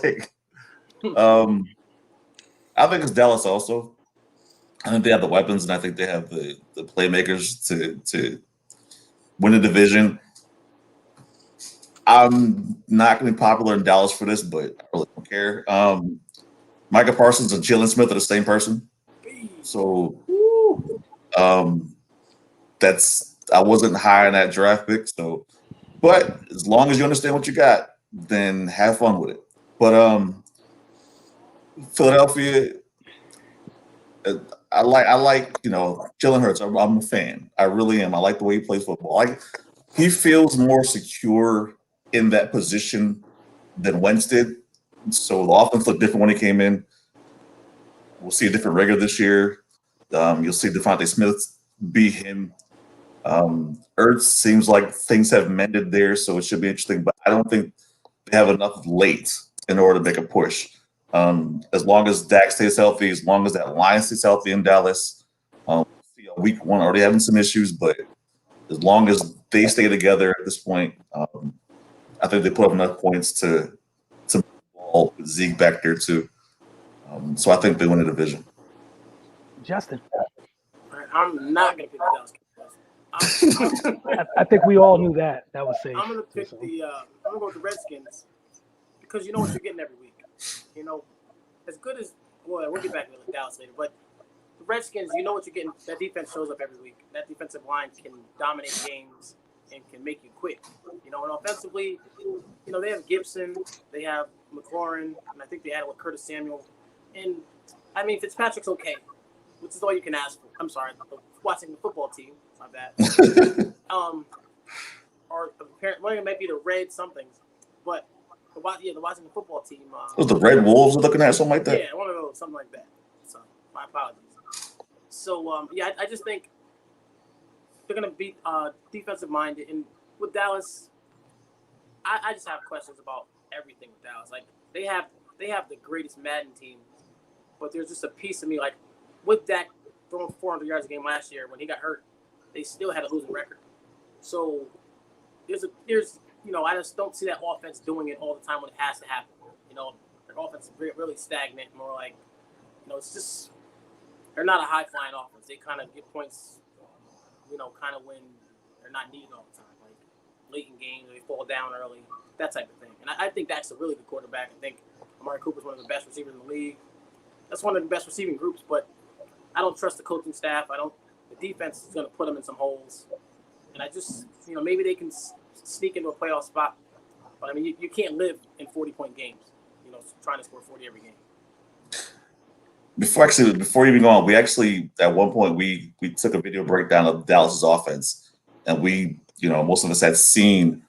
think it's Dallas also. I think they have the weapons, and I think they have the playmakers to win the division. I'm not going to be popular in Dallas for this, but I really don't care. Micah Parsons and Jalen Smith are the same person. So I wasn't high on that draft pick. So, but as long as you understand what you got, then have fun with it. But Philadelphia, I like Jalen Hurts. I'm a fan. I really am. I like the way he plays football. He feels more secure in that position than Wentz did. So the offense looked different when he came in. We'll see a different regular this year. You'll see Devontae Smith be him. Ertz seems like things have mended there, so it should be interesting. But I don't think they have enough late in order to make a push. As long as Dak stays healthy, as long as that line stays healthy in Dallas, week one already having some issues, but as long as they stay together at this point, I think they put up enough points to ball with Zeke back there too. So I think they win the division.
Justin.
I'm not going to pick the Dallas Cowboys.
I think we all knew that was safe.
I'm going to pick I'm going to go with the Redskins because you know what you're getting every week. As good as we'll get back to Dallas later, but the Redskins, you know what you're getting. That defense shows up every week. That defensive line can dominate games and can make you quit. And offensively, they have Gibson, they have McLaurin, and I think they added with Curtis Samuel. And I mean, Fitzpatrick's okay, which is all you can ask for. I'm sorry, watching the football team, not bad. Or apparently it might be the Red somethings, but the Washington football team.
Was the Red Wolves looking at something like that?
Yeah, one of those, something like that. So my apologies. So I just think they're gonna be defensive minded, and with Dallas, I just have questions about everything with Dallas. Like they have the greatest Madden team, but there's just a piece of me like with Dak throwing 400 yards a game last year when he got hurt, they still had a losing record. So there's I just don't see that offense doing it all the time when it has to happen. Their offense is really stagnant, more like it's just they're not a high flying offense. They kind of get points, kind of when they're not needed all the time, like late in games, they fall down early, that type of thing. And I think that's a really good quarterback. I think Amari Cooper's one of the best receivers in the league. That's one of the best receiving groups, but I don't trust the coaching staff. The defense is going to put them in some holes. And I just, maybe they can sneak into a playoff spot. But, I mean, you can't live in 40-point games, trying to score 40 every game.
Before you even go on, we actually, at one point, we took a video breakdown of Dallas's offense. And we, most of us had seen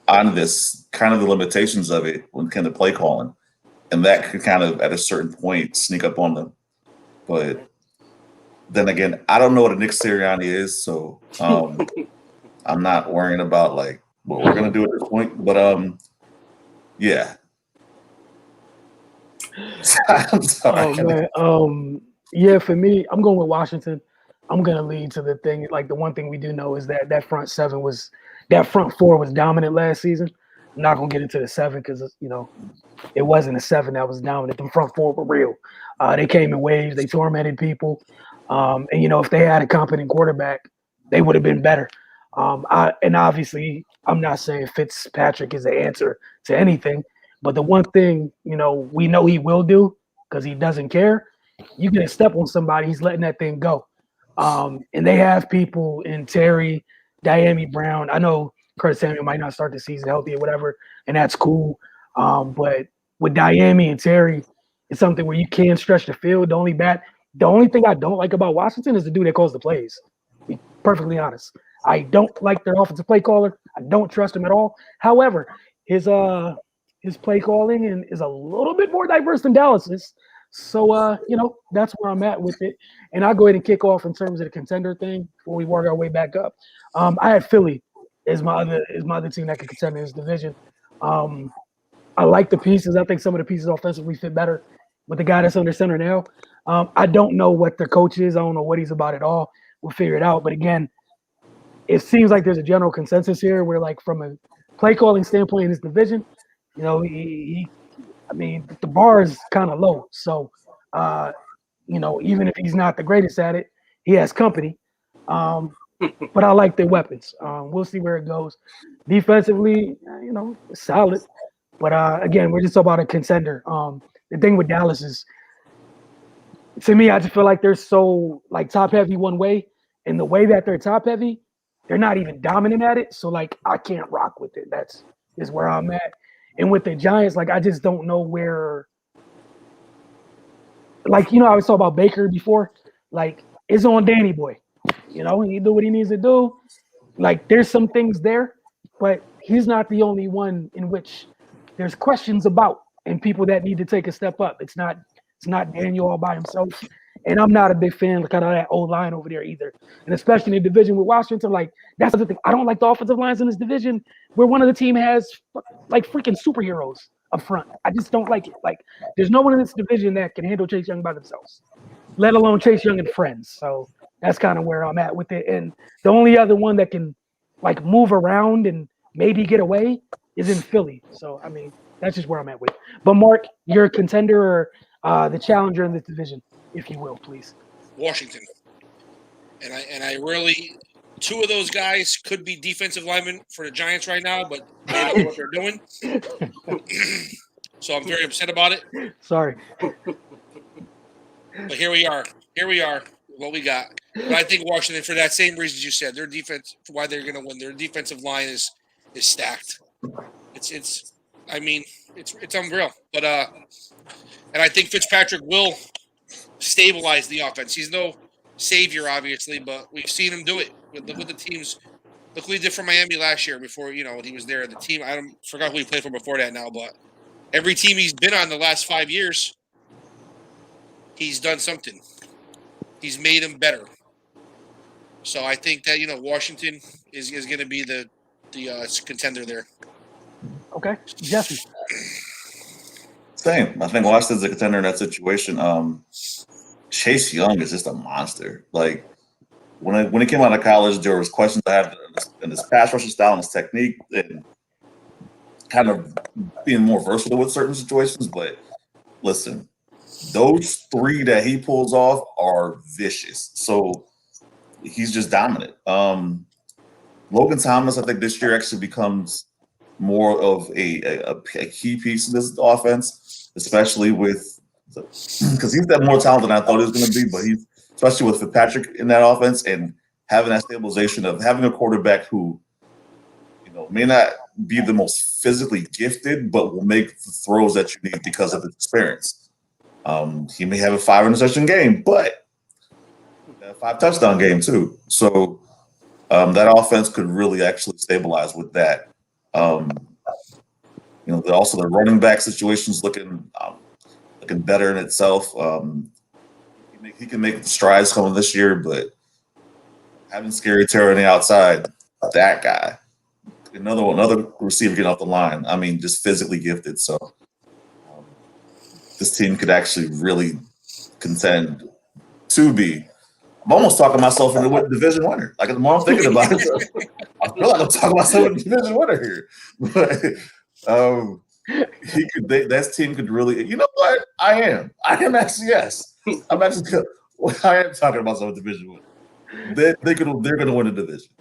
on this kind of the limitations of it when it came to play calling. And that could kind of, at a certain point, sneak up on them. But then again, I don't know what a Nick Sirianni is, so I'm not worrying about what we're gonna do at this point. But yeah. I'm sorry.
Oh man. Yeah, for me, I'm going with Washington. I'm gonna lead to the thing. Like the one thing we do know is that front four was dominant last season. I'm not gonna get into the seven because it wasn't a seven that was dominant. The front four were real. They came in waves. They tormented people. And if they had a competent quarterback, they would have been better. And obviously, I'm not saying Fitzpatrick is the answer to anything, but the one thing we know he will do because he doesn't care. You get a step on somebody, he's letting that thing go. And they have people in Terry, Diami Brown. I know Curtis Samuel might not start the season healthy or whatever, and that's cool. But with Diami and Terry, it's something where you can stretch the field. The only thing I don't like about Washington is the dude that calls the plays. To be perfectly honest, I don't like their offensive play caller. I don't trust him at all. However, his play calling is a little bit more diverse than Dallas's. So that's where I'm at with it. And I'll go ahead and kick off in terms of the contender thing before we work our way back up. I had Philly is my other team that can contend in this division. I like the pieces. I think some of the pieces offensively fit better with the guy that's under center now. I don't know what the coach is. I don't know what he's about at all. We'll figure it out. But again, it seems like there's a general consensus here where, from a play calling standpoint in this division, the bar is kind of low. So, even if he's not the greatest at it, he has company. But I like their weapons. We'll see where it goes. Defensively, solid. But again, we're just talking about a contender. The thing with Dallas is to me, I just feel like they're so like top heavy one way, and the way that they're top heavy, they're not even dominant at it. So like I can't rock with it. That's is where I'm at. And with the Giants, like I just don't know where. Like I was talking about Baker before. Like it's on Danny Boy. He do what he needs to do. Like there's some things there, but he's not the only one in which there's questions about and people that need to take a step up. It's not Daniel all by himself. And I'm not a big fan of kind of that old line over there either. And especially in the division with Washington, like that's the thing. I don't like the offensive lines in this division where one of the team has like freaking superheroes up front. I just don't like it. Like there's no one in this division that can handle Chase Young by themselves, let alone Chase Young and friends. So that's kind of where I'm at with it. And the only other one that can like move around and maybe get away is in Philly. So, I mean, that's just where I'm at with it. But Mark, you're a contender or the challenger in this division, if you will, please.
Washington. And I really, two of those guys could be defensive linemen for the Giants right now, but they don't know what they're doing. So I'm very upset about it.
Sorry.
But here we are. What we got. But I think Washington, for that same reasons you said, their defense, why they're going to win. Their defensive line is stacked. It's unreal. But and I think Fitzpatrick will stabilize the offense. He's no savior, obviously, but we've seen him do it with the teams. Look what he did for Miami last year before, when he was there. The team, forgot who he played for before that now, but every team he's been on the last 5 years, he's done something. He's made them better. So I think that, Washington is going to be the contender there.
Okay. Jesse.
Same. I think Washington's a contender in that situation. Chase Young is just a monster. Like when he came out of college, there was questions I had in his pass rushing style and his technique and kind of being more versatile with certain situations. But listen, those three that he pulls off are vicious. So he's just dominant. Logan Thomas, I think this year actually becomes more of a key piece in this offense, especially with because he's got more talent than I thought he was going to be. But he's especially with Fitzpatrick in that offense and having that stabilization of having a quarterback who may not be the most physically gifted, but will make the throws that you need because of his experience. He may have a 5 interception game, but a 5 touchdown game too. So that offense could really actually stabilize with that. Also the running back situation's looking better in itself. He can make strides coming this year, but having Scary Terry on the outside, that guy, another receiver getting off the line. I mean, just physically gifted. So this team could actually really contend to be. I'm almost talking myself into a division winner. Like the more I'm thinking about it, I feel like I'm talking myself into a division winner here. But that team could really. You know what? I am actually yes. I am talking about some division winner. They're going to win the division.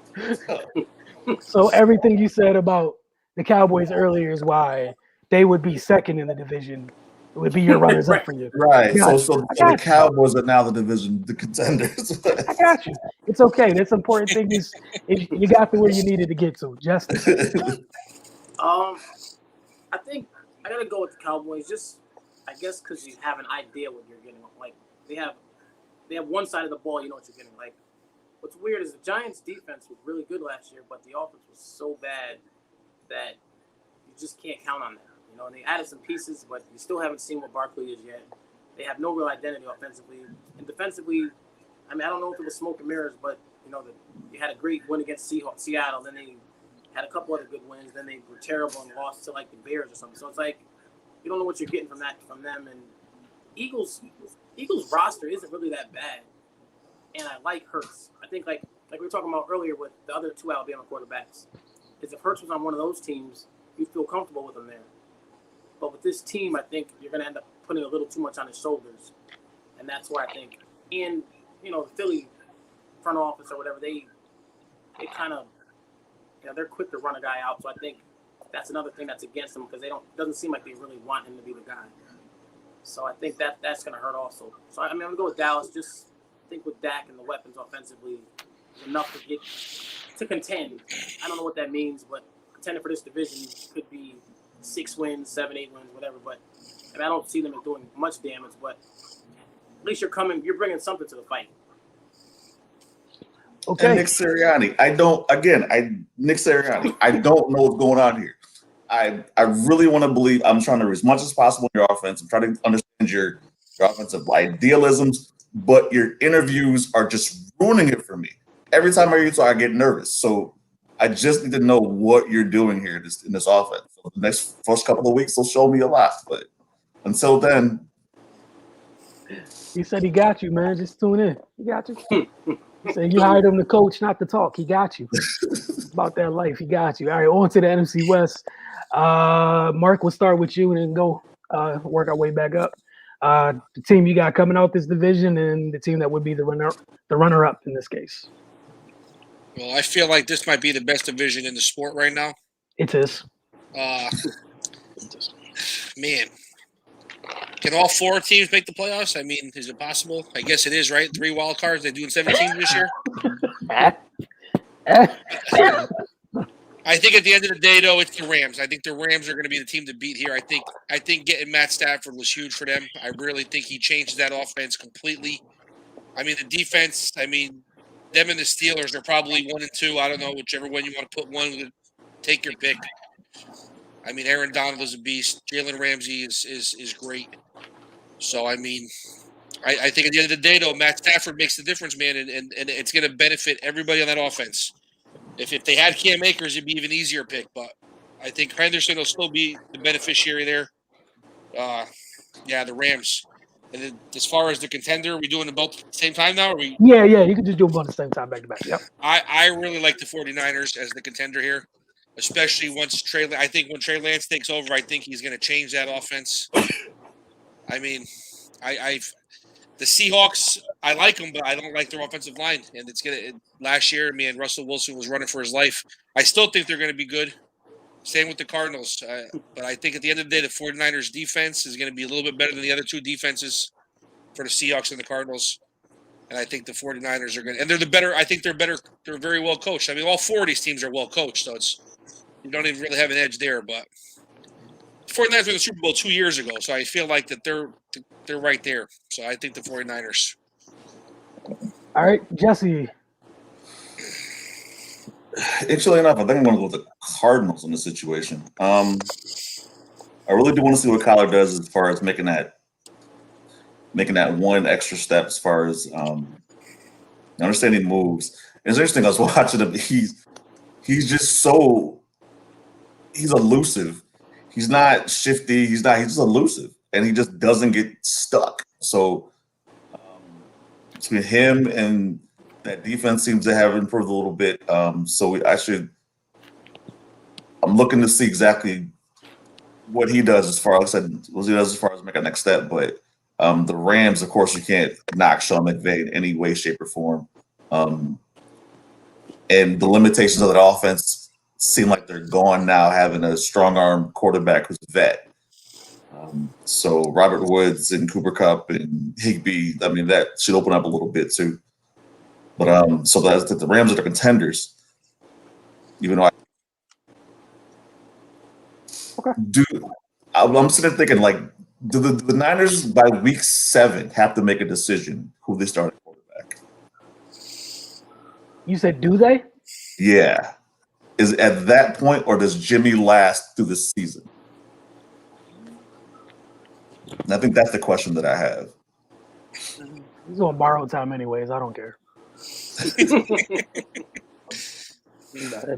So everything you said about the Cowboys earlier is why they would be second in the division. It would be your runners up for you.
Right. So the Cowboys are now the contenders.
I got you. It's okay. That's important thing is you got to where you needed to get to. Justin.
I think I gotta go with the Cowboys. Just I guess because you have an idea what you're getting. Like they have one side of the ball, you know what you're getting. Like what's weird is the Giants' defense was really good last year, but the offense was so bad that you just can't count on that. And they added some pieces, but you still haven't seen what Barkley is yet. They have no real identity offensively. And defensively, I mean, I don't know if it was smoke and mirrors, but, you had a great win against Seattle. Then they had a couple other good wins. Then they were terrible and lost to, like, the Bears or something. So it's like you don't know what you're getting from them. And Eagles' roster isn't really that bad. And I like Hurts. I think, like we were talking about earlier with the other 2 Alabama quarterbacks, is if Hurts was on one of those teams, you'd feel comfortable with him there. But with this team, I think you're going to end up putting a little too much on his shoulders. And that's why I think, and, the Philly front office or whatever, they kind of, they're quick to run a guy out. So I think that's another thing that's against them because doesn't seem like they really want him to be the guy. So I think that's going to hurt also. So I mean, I'm going to go with Dallas. Just think with Dak and the weapons offensively, enough to contend. I don't know what that means, but contending for this division could be 6 wins, 7, 8 wins, whatever. But I don't see them as doing much damage. But at least you're bringing something to the fight.
Okay.
And Nick Sirianni, Nick Sirianni, I don't know what's going on here. I really want to believe. I'm trying to, as much as possible, in your offense. I'm trying to understand your offensive idealisms, but your interviews are just ruining it for me. Every time I hear you, I get nervous. So I just need to know what you're doing here in this offense. So the first couple of weeks will show me a lot, but until then,
He said he got you, man. Just tune in. He got you. He said you hired him to coach, not to talk. He got you. It's about that life. He got you. All right, on to the NFC West. Mark, we'll start with you and then go work our way back up. The team you got coming out this division and the team that would be the runner-up in this case.
Well, I feel like this might be the best division in the sport right now.
It is.
Man, can all 4 teams make the playoffs? I mean, is it possible? I guess it is, right? 3 wild cards. They're doing 7 teams this year. I think at the end of the day, though, it's the Rams. I think the Rams are going to be the team to beat here. I think getting Matt Stafford was huge for them. I really think he changed that offense completely. I mean, the defense, them and the Steelers are probably 1 and 2. I don't know, whichever one you want to put one, take your pick. I mean, Aaron Donald is a beast. Jalen Ramsey is great. So, I think at the end of the day, though, Matt Stafford makes the difference, man, and it's going to benefit everybody on that offense. If they had Cam Akers, it'd be even easier pick. But I think Henderson will still be the beneficiary there. The Rams. And then as far as the contender, are we doing them both at the same time now?
Yeah, you can just do them both at the same time, back to back. Yep.
I really like the 49ers as the contender here, especially once I think when Trey Lance takes over, I think he's going to change that offense. The Seahawks, I like them, but I don't like their offensive line. And last year, Russell Wilson was running for his life. I still think they're going to be good. Same with the Cardinals. But I think at the end of the day, the 49ers defense is going to be a little bit better than the other 2 defenses for the Seahawks and the Cardinals. And I think the 49ers are going to – and they're the better – I think they're better. They're very well coached. All 4 of these teams are well coached, so you don't even really have an edge there. But the 49ers won the Super Bowl 2 years ago, so I feel like that they're right there. So I think the 49ers.
All right, Jesse.
Actually enough, I think I'm going to go with the Cardinals in this situation. I really do want to see what Kyler does as far as making that one extra step as far as understanding moves. And it's interesting. I was watching him. He's just he's elusive. He's not shifty. He's just elusive, and he just doesn't get stuck. So between him and that defense seems to have improved a little bit. I'm looking to see exactly what he does as far as making a next step. But the Rams, of course, you can't knock Sean McVay in any way, shape, or form. And the limitations of that offense seem like they're gone now, having a strong arm quarterback who's a vet. So Robert Woods and Cooper Kupp and Higbee, that should open up a little bit too. But so that's the Rams are the contenders. Even though I'm sitting there thinking, do the Niners by week 7 have to make a decision who they start at quarterback?
You said, do they?
Yeah. Is it at that point, or does Jimmy last through the season? And I think that's the question that I have.
He's on borrowed time anyways. I don't care. It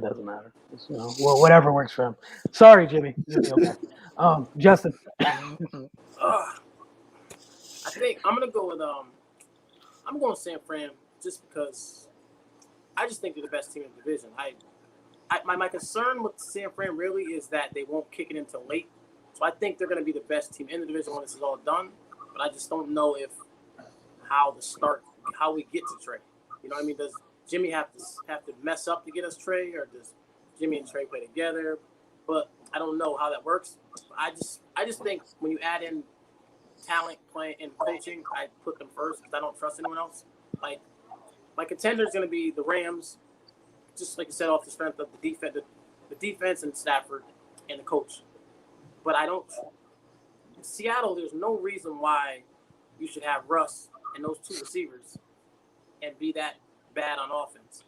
doesn't matter. Whatever works for him. Sorry, Jimmy. Okay. Justin.
I think I'm gonna go with I'm going San Fran just because I just think they're the best team in the division. My concern with San Fran really is that they won't kick it until late. So I think they're going to be the best team in the division when this is all done. But I just don't know how we get to Trey. You know what I mean? Does Jimmy have to mess up to get us Trey, or does Jimmy and Trey play together? But I don't know how that works. I just think when you add in talent, playing, and coaching, I put them first because I don't trust anyone else. Like, my contender is going to be the Rams, just like you said, off the strength of the defense and Stafford and the coach. But I don't. Seattle, there's no reason why you should have Russ and those two receivers and be that bad on offense.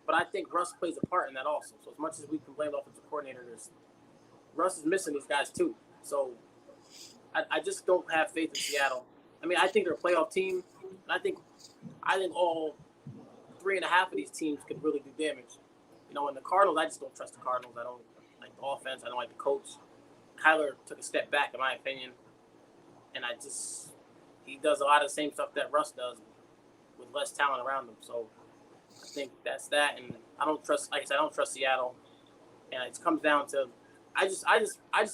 But I think Russ plays a part in that also. So as much as we can blame the offensive coordinator, Russ is missing these guys too. So I just don't have faith in Seattle. I mean, I think they're a playoff team. And I think all 3.5 of these teams could really do damage. You know, in the Cardinals, I just don't trust the Cardinals. I don't like the offense. I don't like the coach. Kyler took a step back, in my opinion. And he does a lot of the same stuff that Russ does with less talent around him. So I think that's that. And I don't trust, like I said, I don't trust Seattle. And it comes down to, I just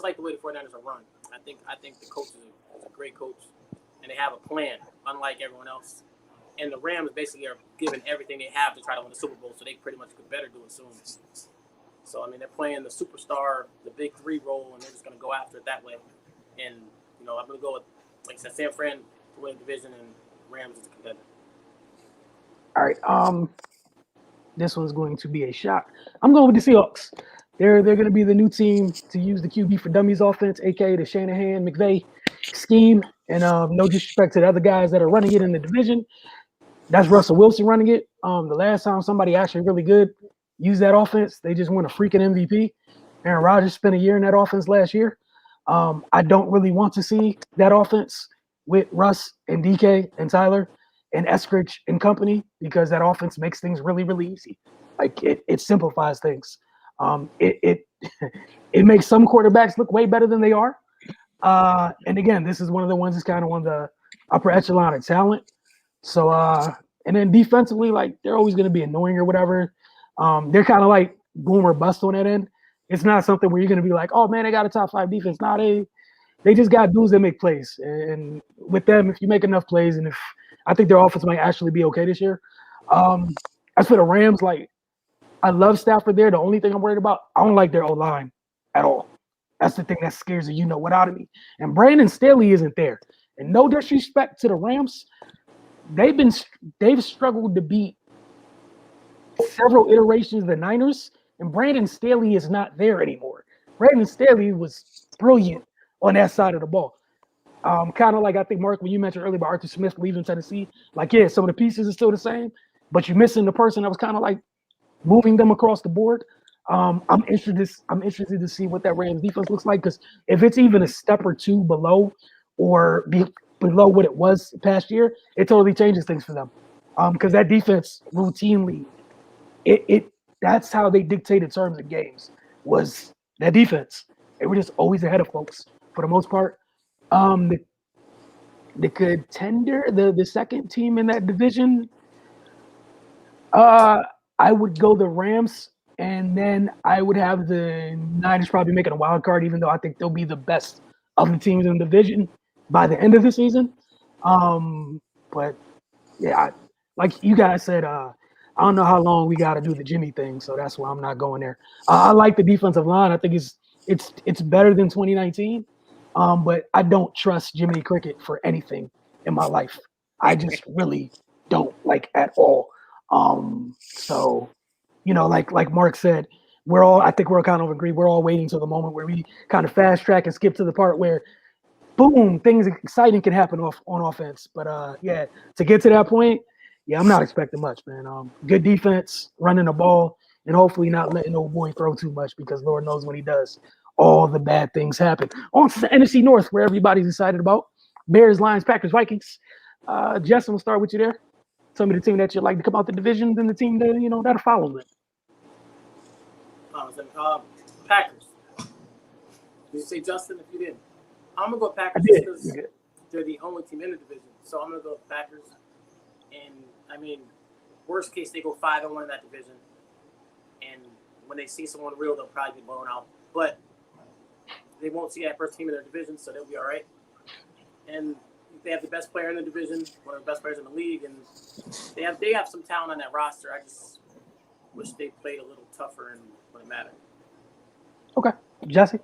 like the way the 49ers are run. I think the coach is a great coach, and they have a plan, unlike everyone else. And the Rams basically are giving everything they have to try to win the Super Bowl, so they pretty much could better do it soon. So, I mean, they're playing the superstar, the big three role, and they're just going to go after it that way. And, you know, I'm going to go with, like I said, San Fran to win the division and Rams as a contender.
All right. This one's going to be a shock. I'm going with the Seahawks. They're going to be the new team to use the QB for Dummies offense, aka the Shanahan McVay scheme. And no disrespect to the other guys that are running it in the division. That's Russell Wilson running it. The last time somebody actually really good used that offense, they just won a freaking MVP. Aaron Rodgers spent a year in that offense last year. I don't really want to see that offense with Russ and DK and Tyler and Eskridge and company, because that offense makes things really, really easy. Like it simplifies things. It makes some quarterbacks look way better than they are. And again, this is one of the ones that's kind of on the upper echelon of talent. So, and then defensively, like they're always going to be annoying or whatever. They're kind of like boom or bust on that end. It's not something where you're going to be like, oh man, they got a top 5 defense. Nah, they just got dudes that make plays. And with them, if you make enough plays, and if I think their offense might actually be okay this year. As for the Rams, like I love Stafford there. The only thing I'm worried about, I don't like their O-line at all. That's the thing that scares the you-know-what out of me. And Brandon Staley isn't there. And no disrespect to the Rams, they've struggled to beat several iterations of the Niners, and Brandon Staley is not there anymore. Brandon Staley was brilliant on that side of the ball. Kind of like I think, Mark, when you mentioned earlier about Arthur Smith leaving Tennessee, like, yeah, some of the pieces are still the same, but you're missing the person that was kind of like moving them across the board. I'm interested to see what that Rams defense looks like, because if it's even a step or two below or below what it was past year, it totally changes things for them. Because that defense routinely, that's how they dictated terms of games, was that defense. They were just always ahead of folks for the most part. The contender, the second team in that division, I would go the Rams, and then I would have the Niners probably making a wild card, even though I think they'll be the best of the teams in the division by the end of the season. But yeah, like you guys said, I don't know how long we got to do the Jimmy thing, so that's why I'm not going there. I like the defensive line. I think it's better than 2019, but I don't trust Jiminy Cricket for anything in my life. I just really don't, like, at all. So, you know, like Mark said, I think we're kind of agreed. We're all waiting till the moment where we kind of fast track and skip to the part where, boom, things exciting can happen on offense. But yeah, to get to that point, yeah, I'm not expecting much, man. Good defense, running the ball, and hopefully not letting old boy throw too much, because Lord knows when he does, all the bad things happen. On to the NFC North, where everybody's excited about. Bears, Lions, Packers, Vikings. Justin, we'll start with you there. Tell me the team that you'd like to come out the division, and the team that, you know, that'll follow them.
Packers. Did you say Justin? If you didn't, I'm gonna go Packers because they're the only team in the division. So I'm gonna go Packers. And I mean, worst case, they go 5-1 in that division. And when they see someone real, they'll probably be blown out. But they won't see that first team in their division, so they'll be all right. And they have the best player in the division, one of the best players in the league, and they have some talent on that roster. I just wish they played a little tougher and when it mattered.
Okay, Jesse.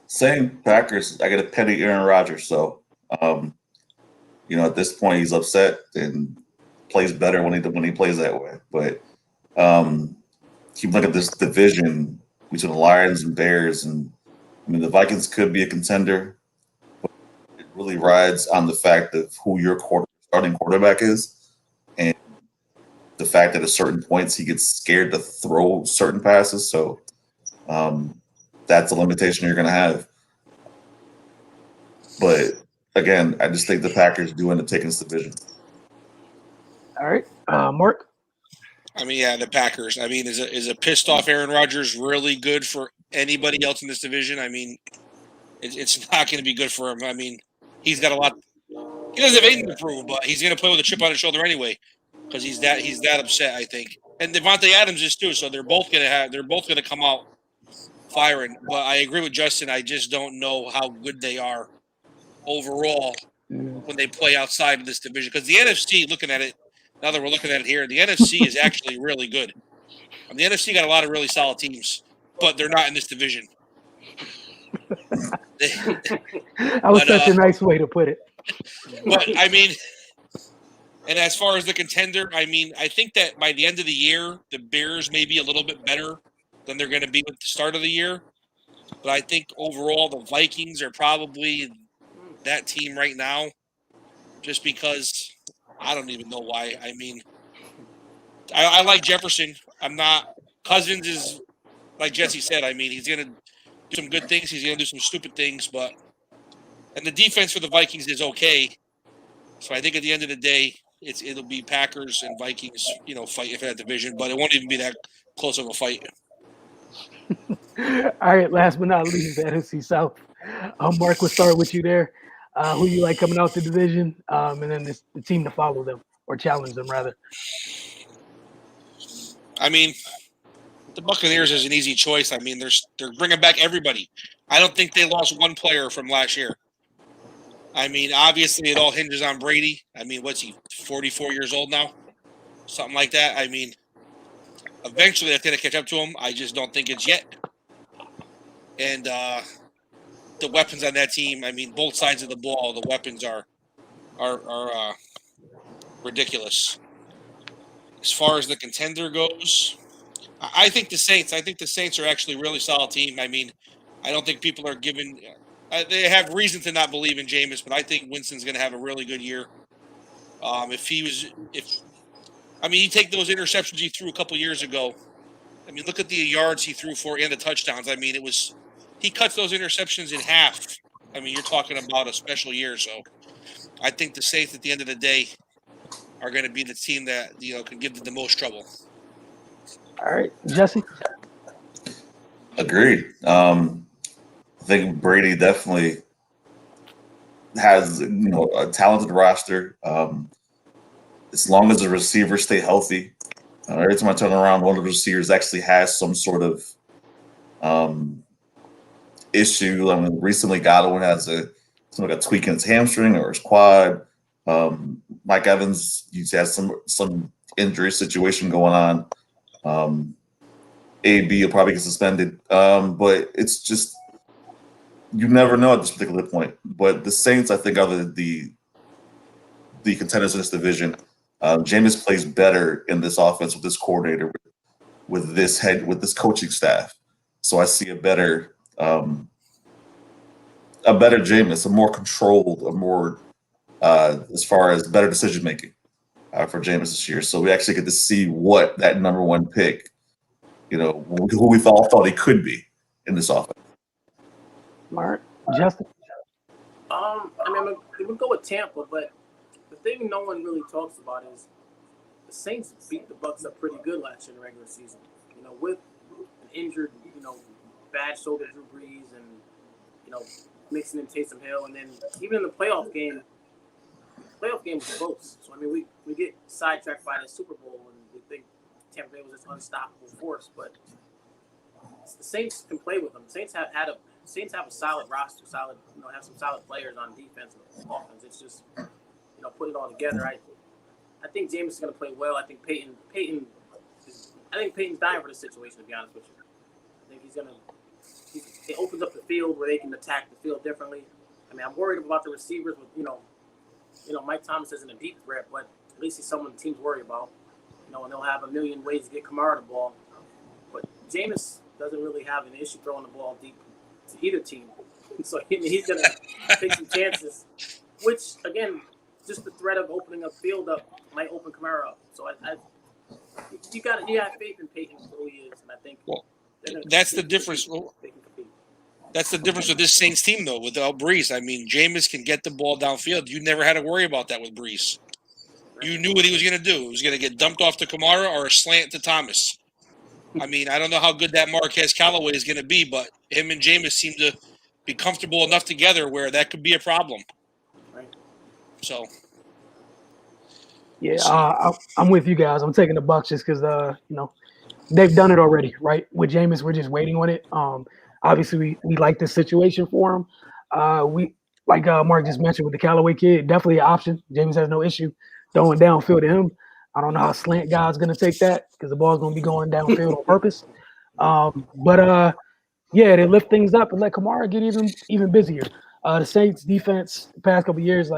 Same Packers. I got a petty Aaron Rodgers, so at this point he's upset and plays better when he plays that way. But keep looking at this division between the Lions and Bears, and the Vikings could be a contender, but it really rides on the fact of who your starting quarterback is, and the fact that at certain points he gets scared to throw certain passes. So that's a limitation you're going to have. But again, I just think the Packers do end up taking this division.
All right, Mark.
The Packers. Is a pissed off Aaron Rodgers really good for anybody else in this division? It's not going to be good for him. He's got a lot. He doesn't have anything to prove, but he's going to play with a chip on his shoulder anyway because he's that upset, I think. And Devontae Adams is too. So they're both going to come out firing. But I agree with Justin. I just don't know how good they are overall when they play outside of this division, because the NFC, looking at it now that we're looking at it here, the NFC is actually really good. The NFC got a lot of really solid teams, but they're not in this division.
That was such a nice way to put it.
But and as far as the contender, I think that by the end of the year, the Bears may be a little bit better than they're going to be at the start of the year. But I think overall, the Vikings are probably that team right now, just because I don't even know why. I like Jefferson. Cousins is, like Jesse said, he's going to do some good things. He's going to do some stupid things. And the defense for the Vikings is okay. So I think at the end of the day, it'll be Packers and Vikings, fighting for that division. But it won't even be that close of a fight.
All right, last but not least, the NFC South. Mark, we'll start with you there. Who you like coming out the division, and then the team to follow them or challenge them, rather.
The Buccaneers is an easy choice. They're bringing back everybody. I don't think they lost one player from last year. Obviously it all hinges on Brady. What's he, 44 years old now? Something like that. Eventually that's going to catch up to him. I just don't think it's yet. And the weapons on that team, both sides of the ball, the weapons are ridiculous. As far as the contender goes, I think the Saints. I think the Saints are actually a really solid team. I don't think people are giving. They have reason to not believe in Jameis, but I think Winston's going to have a really good year. You take those interceptions he threw a couple years ago. Look at the yards he threw for and the touchdowns. He cuts those interceptions in half. You're talking about a special year. So I think the Saints at the end of the day are going to be the team that can give them the most trouble.
All right, Jesse.
Agreed. I think Brady definitely has a talented roster. As long as the receivers stay healthy, every time I turn around, one of the receivers actually has some sort of issue. Recently Godwin has a tweak in his hamstring or his quad. Mike Evans has some injury situation going on. AB will probably get suspended, but it's just you never know at this particular point. But the Saints, I think, are the contenders in this division. Jameis plays better in this offense with this coordinator, with this coaching staff. So I see a better Jameis, a more controlled, a more as far as better decision making for Jameis this year. So we actually get to see what that number one pick, who we all thought he could be in this offense.
Mark, Justin.
I'm gonna go with Tampa, but the thing no one really talks about is the Saints beat the Bucs up pretty good last year in the regular season. With an injured, bad shoulder Drew Brees and mixing in Taysom Hill, and then even in the playoff game was close. So we get sidetracked by the Super Bowl and we think Tampa Bay was this unstoppable force, but the Saints can play with them. The Saints have a solid roster, have some solid players on defense and offense. It's just put it all together. I think Jameis is going to play well. I think Peyton's dying for this situation, to be honest with you. I think it opens up the field where they can attack the field differently. I mean, I'm worried about the receivers with, Mike Thomas isn't a deep threat, but at least he's someone the team's worried about. And they'll have a million ways to get Kamara the ball. But Jameis doesn't really have an issue throwing the ball deep to either team. So he's going to take some chances, which, again, just the threat of opening up field up might open Kamara up. So you have faith in Peyton for who he is, and I think
that's the difference. That's the difference with this Saints team, though, without Brees. I mean, Jameis can get the ball downfield. You never had to worry about that with Brees. You knew what he was going to do. He was going to get dumped off to Kamara or a slant to Thomas. I mean, I don't know how good that Marquez Callaway is going to be, but him and Jameis seem to be comfortable enough together where that could be a problem.
Right.
So.
Yeah, I'm with you guys. I'm taking the Bucs just because, they've done it already, right? With Jameis, we're just waiting on it. Obviously, we like this situation for him. Mark just mentioned with the Callaway kid, definitely an option. Jameis has no issue throwing downfield to him. I don't know how slant God's going to take that because the ball's going to be going downfield on purpose. They lift things up and let Kamara get even busier. The Saints defense the past couple of years,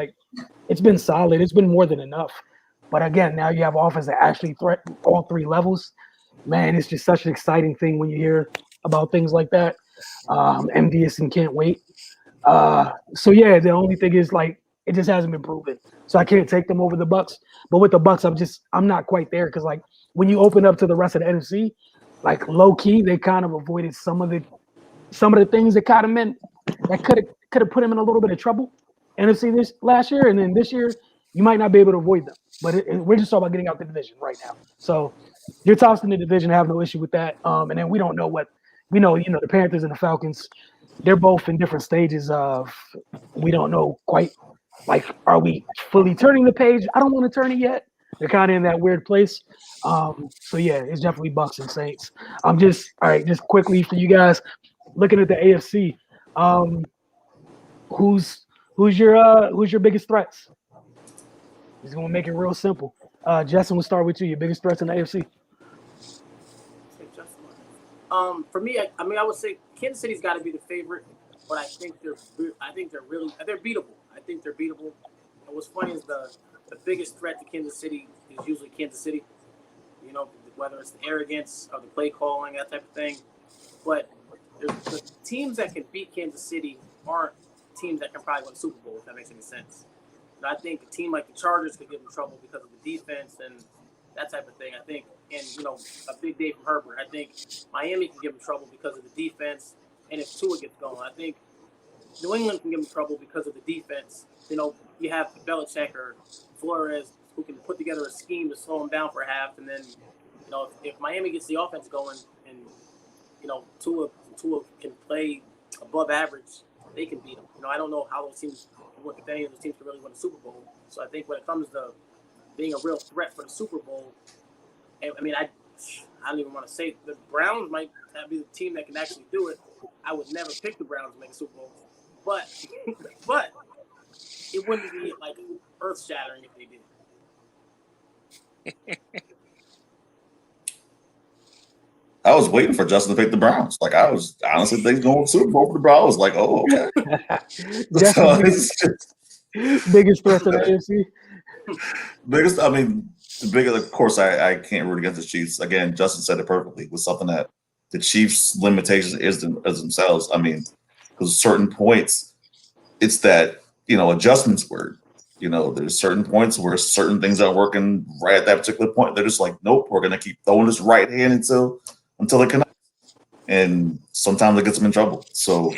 it's been solid. It's been more than enough. But again, now you have offense that actually threaten all three levels. Man, it's just such an exciting thing when you hear about things like that. Envious and can't wait. The only thing is it just hasn't been proven. So I can't take them over the Bucs. But with the Bucs, I'm not quite there because when you open up to the rest of the NFC, low key, they kind of avoided some of the things that kind of meant that could have put him in a little bit of trouble. NFC this last year, and then this year you might not be able to avoid them. But we're just talking about getting out the division right now. So you're tossed in the division. I have no issue with that. And then we don't know what we know. The Panthers and the Falcons, they're both in different stages of. We don't know quite. Are we fully turning the page? I don't want to turn it yet. They're kind of in that weird place. It's definitely Bucs and Saints. Just quickly for you guys, looking at the AFC, who's your biggest threats? He's gonna make it real simple. Justin, we'll start with you. Your biggest threats in the AFC.
For me, I would say Kansas City's got to be the favorite, but I think they're beatable. I think they're beatable. And what's funny is the biggest threat to Kansas City is usually Kansas City. Whether it's the arrogance or the play calling, that type of thing. But the teams that can beat Kansas City aren't teams that can probably win the Super Bowl, if that makes any sense. I think a team like the Chargers could give them trouble because of the defense and that type of thing. I think, and a big day from Herbert. I think Miami can give them trouble because of the defense, and if Tua gets going, I think New England can give them trouble because of the defense. You have Belichick or Flores who can put together a scheme to slow them down for half, and then if Miami gets the offense going and Tua can play above average, they can beat them. I don't know how those teams. If any of those teams can really win the Super Bowl. So I think when it comes to being a real threat for the Super Bowl, I don't even want to say the Browns might be the team that can actually do it. I would never pick the Browns to make a Super Bowl, but it wouldn't be earth shattering if they did.
I was waiting for Justin to pick the Browns. I was honestly thinking going to Super Bowl for the Browns. I was oh, okay.
Biggest threat to the AFC?
Of course, I can't root against the Chiefs. Again, Justin said it perfectly. It was something that the Chiefs' limitations is themselves. Because certain points, it's that, adjustments word. There's certain points where certain things aren't working right at that particular point. They're just nope, we're going to keep throwing this right hand until it connects. And sometimes it gets them in trouble. So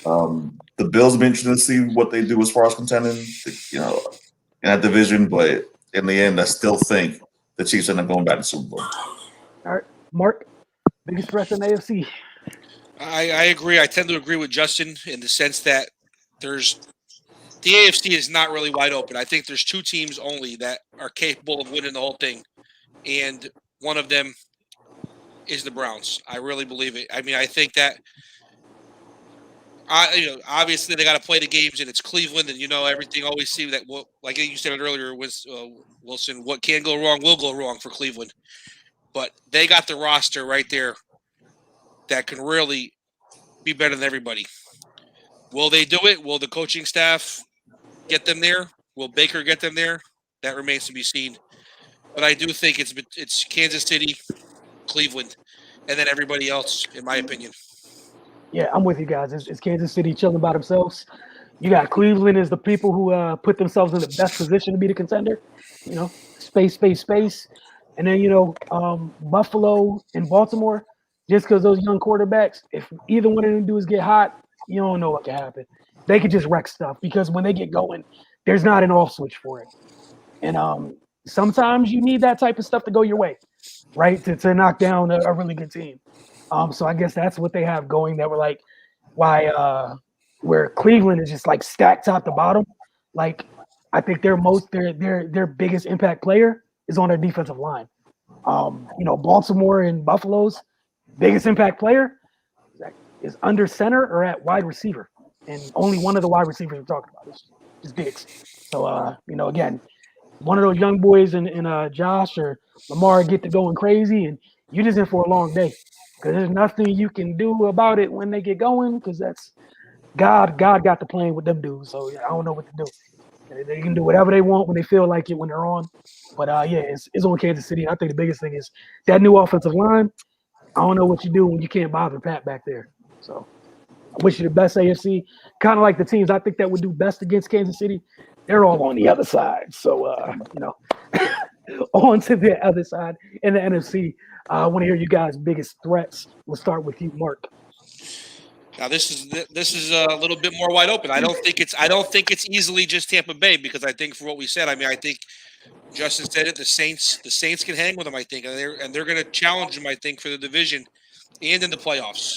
the Bills have been interested to see what they do as far as contending, in that division. But in the end, I still think the Chiefs end up going back to Super Bowl.
All right, Mark, biggest threat in the AFC.
I agree. I tend to agree with Justin in the sense that the AFC is not really wide open. I think there's two teams only that are capable of winning the whole thing, and one of them is the Browns. I really believe it. I think that obviously they got to play the games, and it's Cleveland, and everything always seems that like you said earlier, Wilson, what can go wrong will go wrong for Cleveland, but they got the roster right there that can really be better than everybody. Will they do it? Will the coaching staff get them there? Will Baker get them there? That remains to be seen. But I do think it's Kansas City, Cleveland, and then everybody else, in my opinion.
Yeah, I'm with you guys. It's Kansas City chilling by themselves. You got Cleveland as the people who put themselves in the best position to be the contender. You know, space. And then, Buffalo and Baltimore, just because those young quarterbacks, if either one of them dudes get hot, you don't know what can happen. They could just wreck stuff because when they get going, there's not an off switch for it. And sometimes you need that type of stuff to go your way, right? To knock down a really good team. So I guess that's what they have going. That were like, where Cleveland is just like stacked top to bottom. Like, I think their biggest impact player is on their defensive line. Baltimore and Buffalo's biggest impact player is under center or at wide receiver, and only one of the wide receivers we're talking about is Diggs. So again, one of those young boys and Josh or Lamar get to going crazy, and you're just in for a long day because there's nothing you can do about it when they get going because that's God got the plane with them dudes. So I don't know what to do. They can do whatever they want when they feel like it when they're on. But it's on Kansas City. I think the biggest thing is that new offensive line. I don't know what you do when you can't bother Pat back there. So I wish you the best, AFC. Kind of like the teams I think that would do best against Kansas City. They're all on the other side. So on to the other side in the NFC. I want to hear you guys' biggest threats. We'll start with you, Mark.
Now this is a little bit more wide open. I don't think it's easily just Tampa Bay because I think for what we said, I think Justin said it. The Saints can hang with them. I think, and they're going to challenge them. I think for the division and in the playoffs.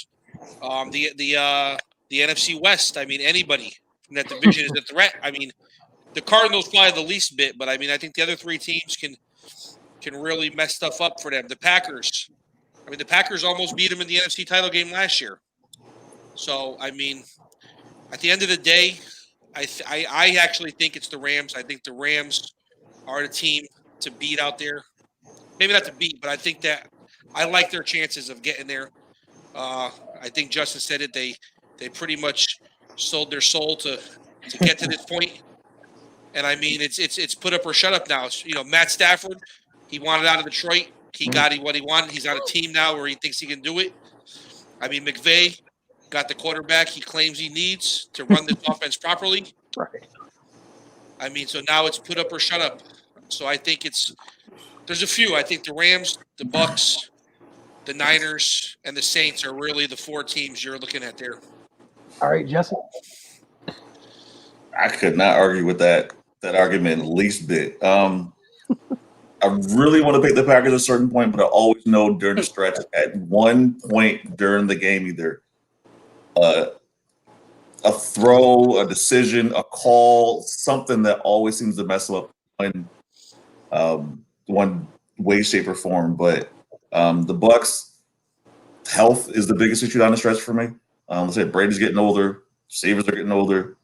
The NFC West. Anybody from that division is a threat. The Cardinals probably the least bit, but I think the other three teams can really mess stuff up for them. The Packers. The Packers almost beat them in the NFC title game last year. So, at the end of the day, I actually think it's the Rams. I think the Rams are the team to beat out there. Maybe not to beat, but I think that I like their chances of getting there. I think Justin said it. They pretty much sold their soul to get to this point. And it's put up or shut up now. Matt Stafford, he wanted out of Detroit. He got what he wanted. He's on a team now where he thinks he can do it. McVay got the quarterback he claims he needs to run this offense properly.
Right.
So now it's put up or shut up. So I think there's a few. I think the Rams, the Bucks, the Niners, and the Saints are really the four teams you're looking at there.
All right, Jesse.
I could not argue with that argument the least bit. I really want to pick the Packers at a certain point, but I always know during the stretch, at one point during the game, either a throw, a decision, a call, something that always seems to mess up one way, shape, or form. But the Bucks' health is the biggest issue down the stretch for me. Let's say Brady's getting older, receivers are getting older,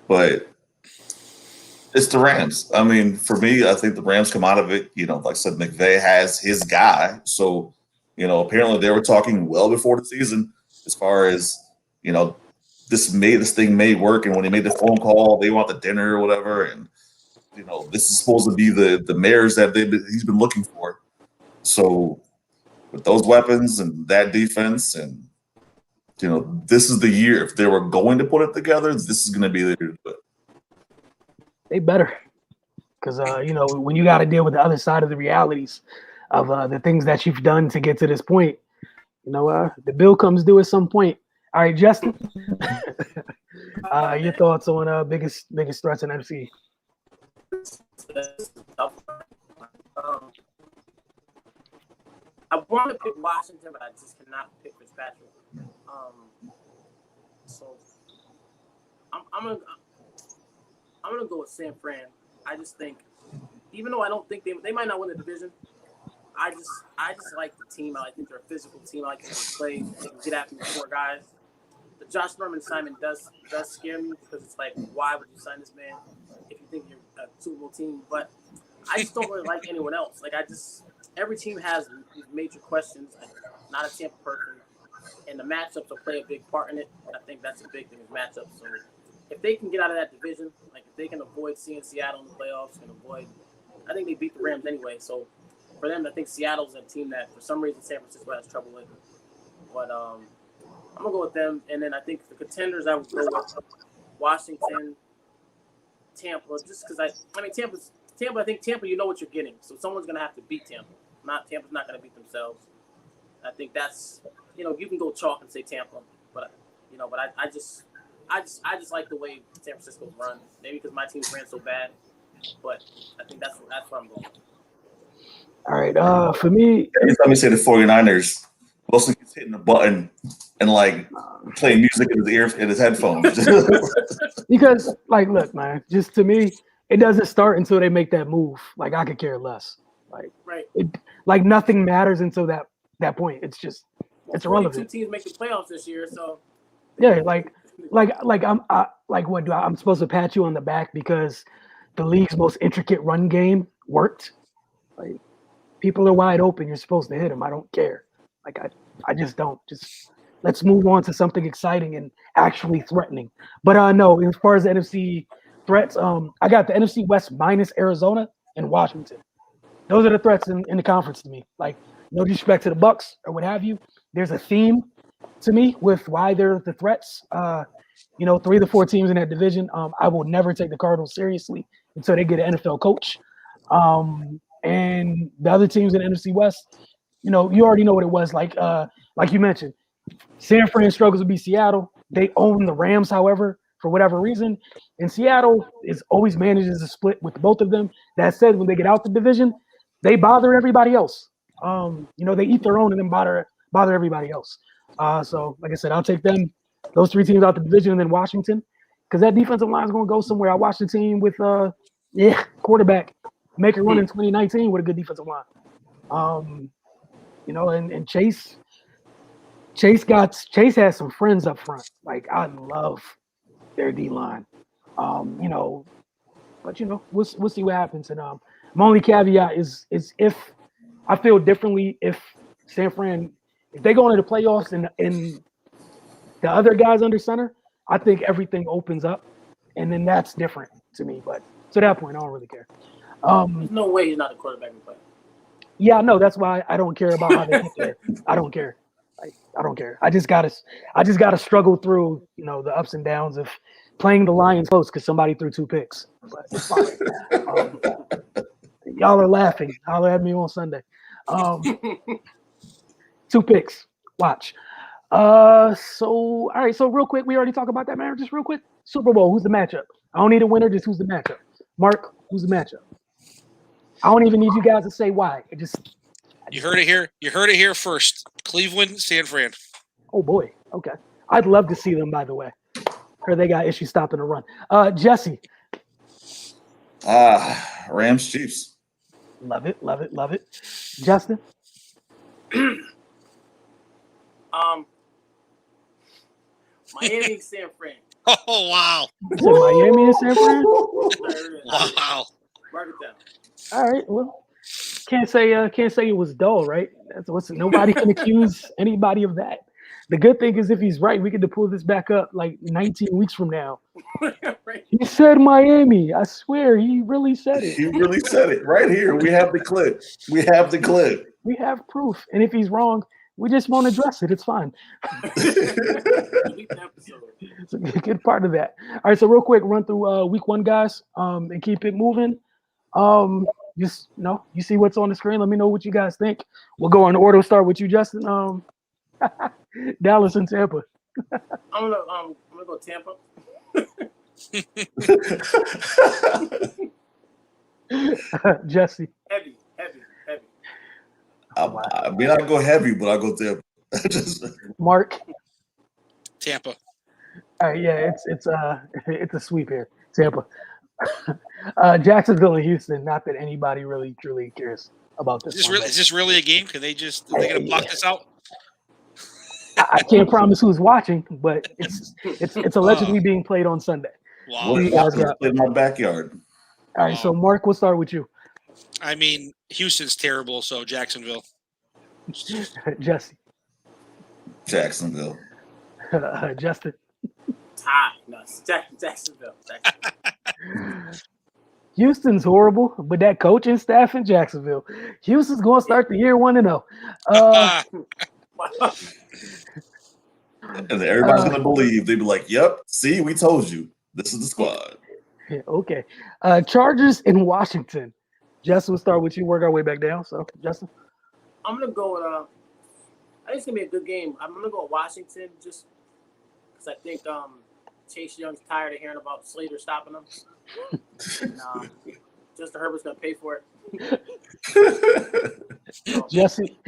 but it's the Rams. For me, I think the Rams come out of it. Like I said, McVay has his guy. So, apparently they were talking well before the season as far as, this thing may work. And when he made the phone call, they want the dinner or whatever. And, this is supposed to be the mayors that he's been looking for. So with those weapons and that defense and, this is the year. If they were going to put it together, this is going to be the year to do it.
They better, because when you got to deal with the other side of the realities of the things that you've done to get to this point, the bill comes due at some point. All right, Justin, your thoughts on biggest threats in NFC?
I want to pick Washington, but I just cannot pick Fitzpatrick. So I'm gonna go with San Fran. I just think, even though I don't think they might not win the division, I just like the team. I think they're a physical team. I like how they play. They can get after the four guys. The Josh Norman Simon does scare me because it's like, why would you sign this man if you think you're a Super Bowl team? But I just don't really like anyone else. Every team has these major questions. Not a Tampa person. and the matchups will play a big part in it. I think that's a big thing is matchups. So if they can get out of that division, like if they can avoid seeing Seattle in the playoffs, I think they beat the Rams anyway. So for them, I think Seattle's a team that for some reason San Francisco has trouble with. But I'm gonna go with them, and then I think the contenders I would go with Washington, Tampa, just because Tampa. I think Tampa, you know what you're getting, so someone's gonna have to beat Tampa. Tampa's not gonna beat themselves. I think that's you can go chalk and say Tampa, but I just like the way San Francisco's run. Maybe because my team ran so bad, but I think that's where I'm going.
All right. For me,
every time you say the 49ers, Wilson keeps hitting the button and like playing music in his headphones.
because look, man, just to me, it doesn't start until they make that move. Like I could care less. Right. Nothing matters until that point. It's just it's irrelevant.
2 teams make the playoffs this year, so
yeah, I'm supposed to pat you on the back because the league's most intricate run game worked. Like people are wide open, you're supposed to hit them. I don't care. I just don't. Just let's move on to something exciting and actually threatening. But no, as far as the NFC threats, I got the NFC West minus Arizona and Washington. Those are the threats in the conference to me. No disrespect to the Bucks or what have you. There's a theme to me with why they're the threats. 3 of the 4 teams in that division. I will never take the Cardinals seriously until they get an NFL coach. And the other teams in the NFC West, you already know what it was like. Like you mentioned, San Fran struggles to beat Seattle. They own the Rams, however, for whatever reason. And Seattle always manages a split with both of them. That said, when they get out the division, they bother everybody else. They eat their own and then bother everybody else. So, like I said, I'll take those 3 teams out the division and then Washington, because that defensive line is going to go somewhere. I watched the team with quarterback make a run in 2019 with a good defensive line. And Chase has some friends up front. I love their D line. But we'll see what happens. And my only caveat is if I feel differently if San Fran, if they go into the playoffs and the other guys under center, I think everything opens up, and then that's different to me. But to that point, I don't really care.
There's no way he's not a quarterback in play.
Yeah, no, that's why I don't care about how they get there. I don't care. I don't care. I just gotta struggle through, the ups and downs of playing the Lions close because somebody threw 2 picks. But it's fine. Y'all are laughing. Holler at me on Sunday. 2 picks. Watch. All right. So real quick, we already talked about that, man. Just real quick. Super Bowl. Who's the matchup? I don't need a winner. Just who's the matchup? Mark, who's the matchup? I don't even need you guys to say why.
You heard it here. You heard it here first. Cleveland, San Fran.
Oh boy. Okay. I'd love to see them. By the way, or they got issues stopping the run. Jesse.
Rams, Chiefs.
Love it. Love it. Love it. Justin.
Miami, San Fran.
Oh wow!
Miami and San Fran.
Wow.
Mark it down.
All right. Well, can't say it was dull, right? Nobody can accuse anybody of that. The good thing is, if he's right, we get to pull this back up 19 weeks from now.
Right.
He said Miami. I swear, he really said it.
He really said it right here. We have the clip. We have proof. And if he's wrong, we just won't address it. It's fine.
It's
a good part of that. All right, so real quick, run through week 1, guys, and keep it moving. You see what's on the screen. Let me know what you guys think. We'll go in order. We'll start with you, Justin. Dallas and Tampa.
I'm gonna go Tampa.
Jesse.
Heavy.
I mean, I go heavy, but I go Tampa.
Mark.
Tampa.
All right, yeah, it's a sweep here. Tampa. Jacksonville and Houston. Not that anybody really truly cares about this.
Is this really a game? Are they gonna block this out?
I can't promise who's watching, but it's allegedly being played on Sunday.
Wow.
Well, you guys got in my backyard.
All right, so Mark, we'll start with you.
I mean, Houston's terrible, so Jacksonville.
Jesse.
Jacksonville.
Justin.
No, Jacksonville.
Houston's horrible, but that coaching staff in Jacksonville. Houston's going to start the year 1-0.
And everybody's going to believe. They'd be like, yep, see, we told you. This is the squad.
Okay. Chargers in Washington. Justin, we'll start with you, work our way back down. So, Justin?
I'm going to go with I think it's going to be a good game. I'm going to go with Washington just because I think Chase Young's tired of hearing about Slater stopping him. And, Justin Herbert's going to pay for it. So,
Jesse?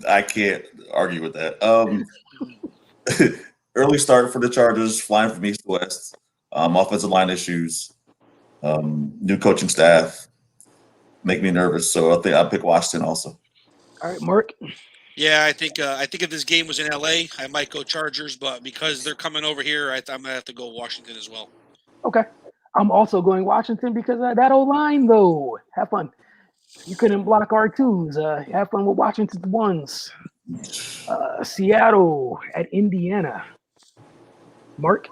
I can't argue with that. Early start for the Chargers, flying from east to west. Offensive line issues, new coaching staff make me nervous. So I think I'll pick Washington also.
All right, Mark.
Yeah, I think if this game was in LA, I might go Chargers, but because they're coming over here, I'm gonna have to go Washington as well.
Okay. I'm also going Washington because of that O-line, though. Have fun. You couldn't block R2s. Have fun with Washington's ones. Seattle at Indiana. Mark?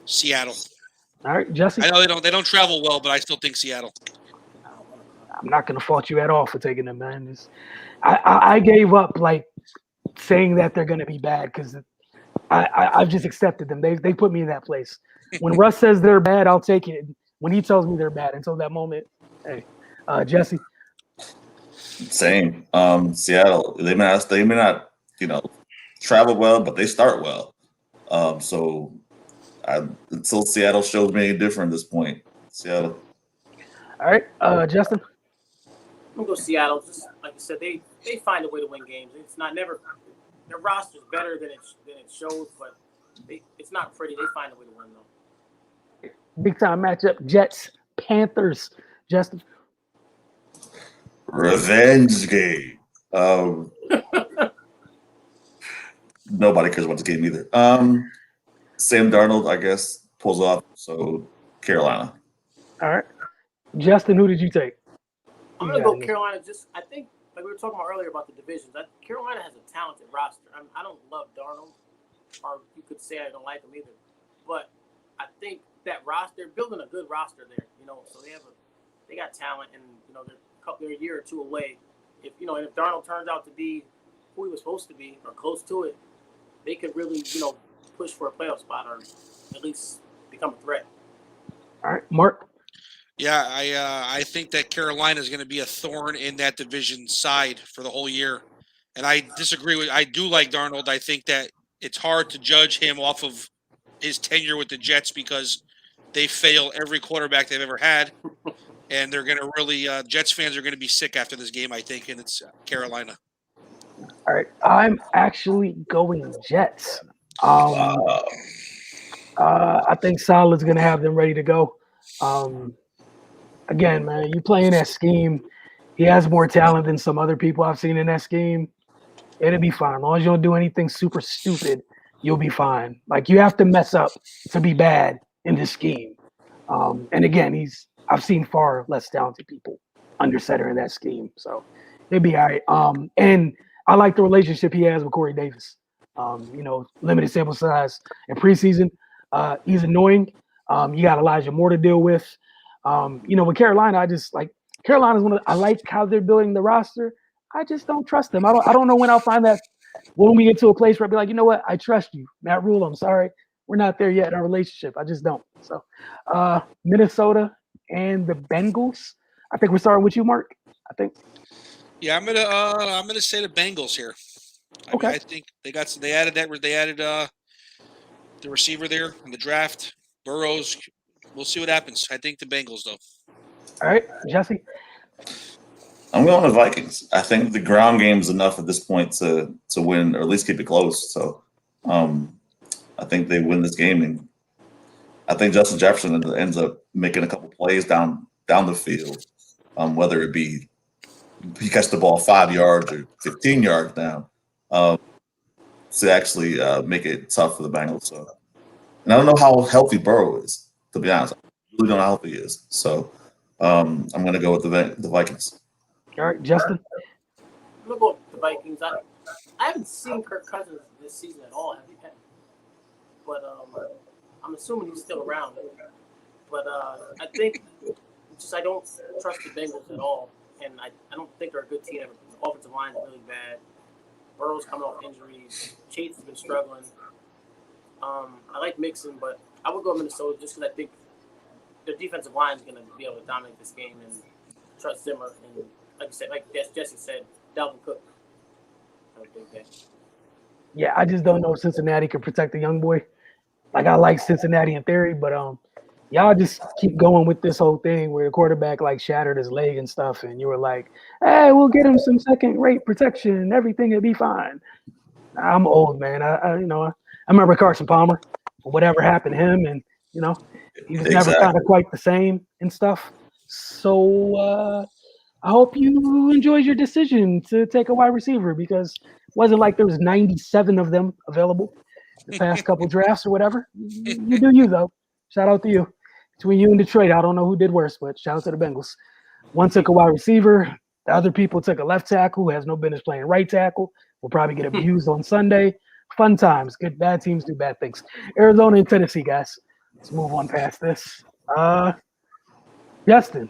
Seattle.
All right, Jesse?
I know they don't travel well, but I still think Seattle.
I'm not going to fault you at all for taking them, man. I gave up, like, saying that they're going to be bad because I've just accepted them. They put me in that place. When Russ says they're bad, I'll take it. When he tells me they're bad, until that moment, hey, Jesse.
Same. Seattle. They may not, travel well, but they start well. So until Seattle shows me any different at this point, Seattle.
All right, Justin.
I'm gonna go Seattle. Just like I said, they find a way to win games. It's not never their roster's better than it shows, but it's not pretty. They find a way to win though.
Big time matchup: Jets, Panthers. Justin.
Revenge game. Nobody cares about this game either. Sam Darnold, I guess, pulls off. So Carolina.
All right, Justin. Who did you take?
I'm gonna go Carolina. I think like we were talking about earlier about the divisions. Carolina has a talented roster. I don't love Darnold, or you could say I don't like him either. But I think that roster, they're building a good roster there. So they got talent, and they're a year or two away. If and if Darnold turns out to be who he was supposed to be or close to it, they could really push for a playoff spot or at least become a threat.
All right, Mark.
Yeah, I think that Carolina is going to be a thorn in that division side for the whole year, and I disagree with. I do like Darnold. I think that it's hard to judge him off of his tenure with the Jets because they fail every quarterback they've ever had, and they're going to really Jets fans are going to be sick after this game. I think, and it's Carolina.
All right, I'm actually going Jets. I think Saleh's going to have them ready to go. Again, man, you playing that scheme. He has more talent than some other people I've seen in that scheme. It'll be fine. As long as you don't do anything super stupid, you'll be fine. Like, you have to mess up to be bad in this scheme. And again, I've seen far less talented people under center in that scheme. So it'll be all right. And I like the relationship he has with Corey Davis. Limited sample size in preseason. He's annoying. You got Elijah Moore to deal with. With Carolina, I just like Carolina's I like how they're building the roster. I just don't trust them. I don't know when I'll find that when we get to a place where I'll be like, you know what, I trust you, Matt Rule. I'm sorry, we're not there yet in our relationship. I just don't. So, Minnesota and the Bengals. I think we're starting with you, Mark. I think.
Yeah, I'm gonna say the Bengals here.
Okay.
I think they added the receiver there in the draft, Burrows. We'll see what happens. I think the Bengals, though.
All right, Jesse.
I'm going to Vikings. I think the ground game is enough at this point to win or at least keep it close. So I think they win this game, and I think Justin Jefferson ends up making a couple plays down the field, whether it be he catch the ball 5 yards or 15 yards down, to actually make it tough for the Bengals. So, and I don't know how healthy Burrow is, to be honest. I really don't know how healthy he is. So I'm going to go with the Vikings.
All right, Justin.
I'm gonna go with the Vikings. I haven't seen Kirk Cousins this season at all. Have you? But I'm assuming he's still around. But I think just I don't trust the Bengals at all, and I don't think they're a good team. The offensive line is really bad. Burrow's coming off injuries. Chase has been struggling. I like Mixon, but I would go Minnesota just because I think their defensive line is going to be able to dominate this game and trust Zimmer. And like you said, like Jesse said, Dalvin Cook. Have a big day.
Yeah, I just don't know if Cincinnati can protect the young boy. Like I like Cincinnati in theory, but y'all just keep going with this whole thing where the quarterback like shattered his leg and stuff, and you were like, "Hey, we'll get him some second-rate protection. Everything will be fine." I'm old, man. I remember Carson Palmer. Whatever happened to him, and he was never kind of quite the same and stuff. So I hope you enjoyed your decision to take a wide receiver because it wasn't like there was 97 of them available the past couple drafts or whatever. You do you, though. Shout out to you. Between you and Detroit, I don't know who did worse, but shout out to the Bengals. One took a wide receiver. The other people took a left tackle who has no business playing right tackle. Will probably get abused on Sunday. Fun times. Good bad teams do bad things. Arizona and Tennessee, guys. Let's move on past this. Justin,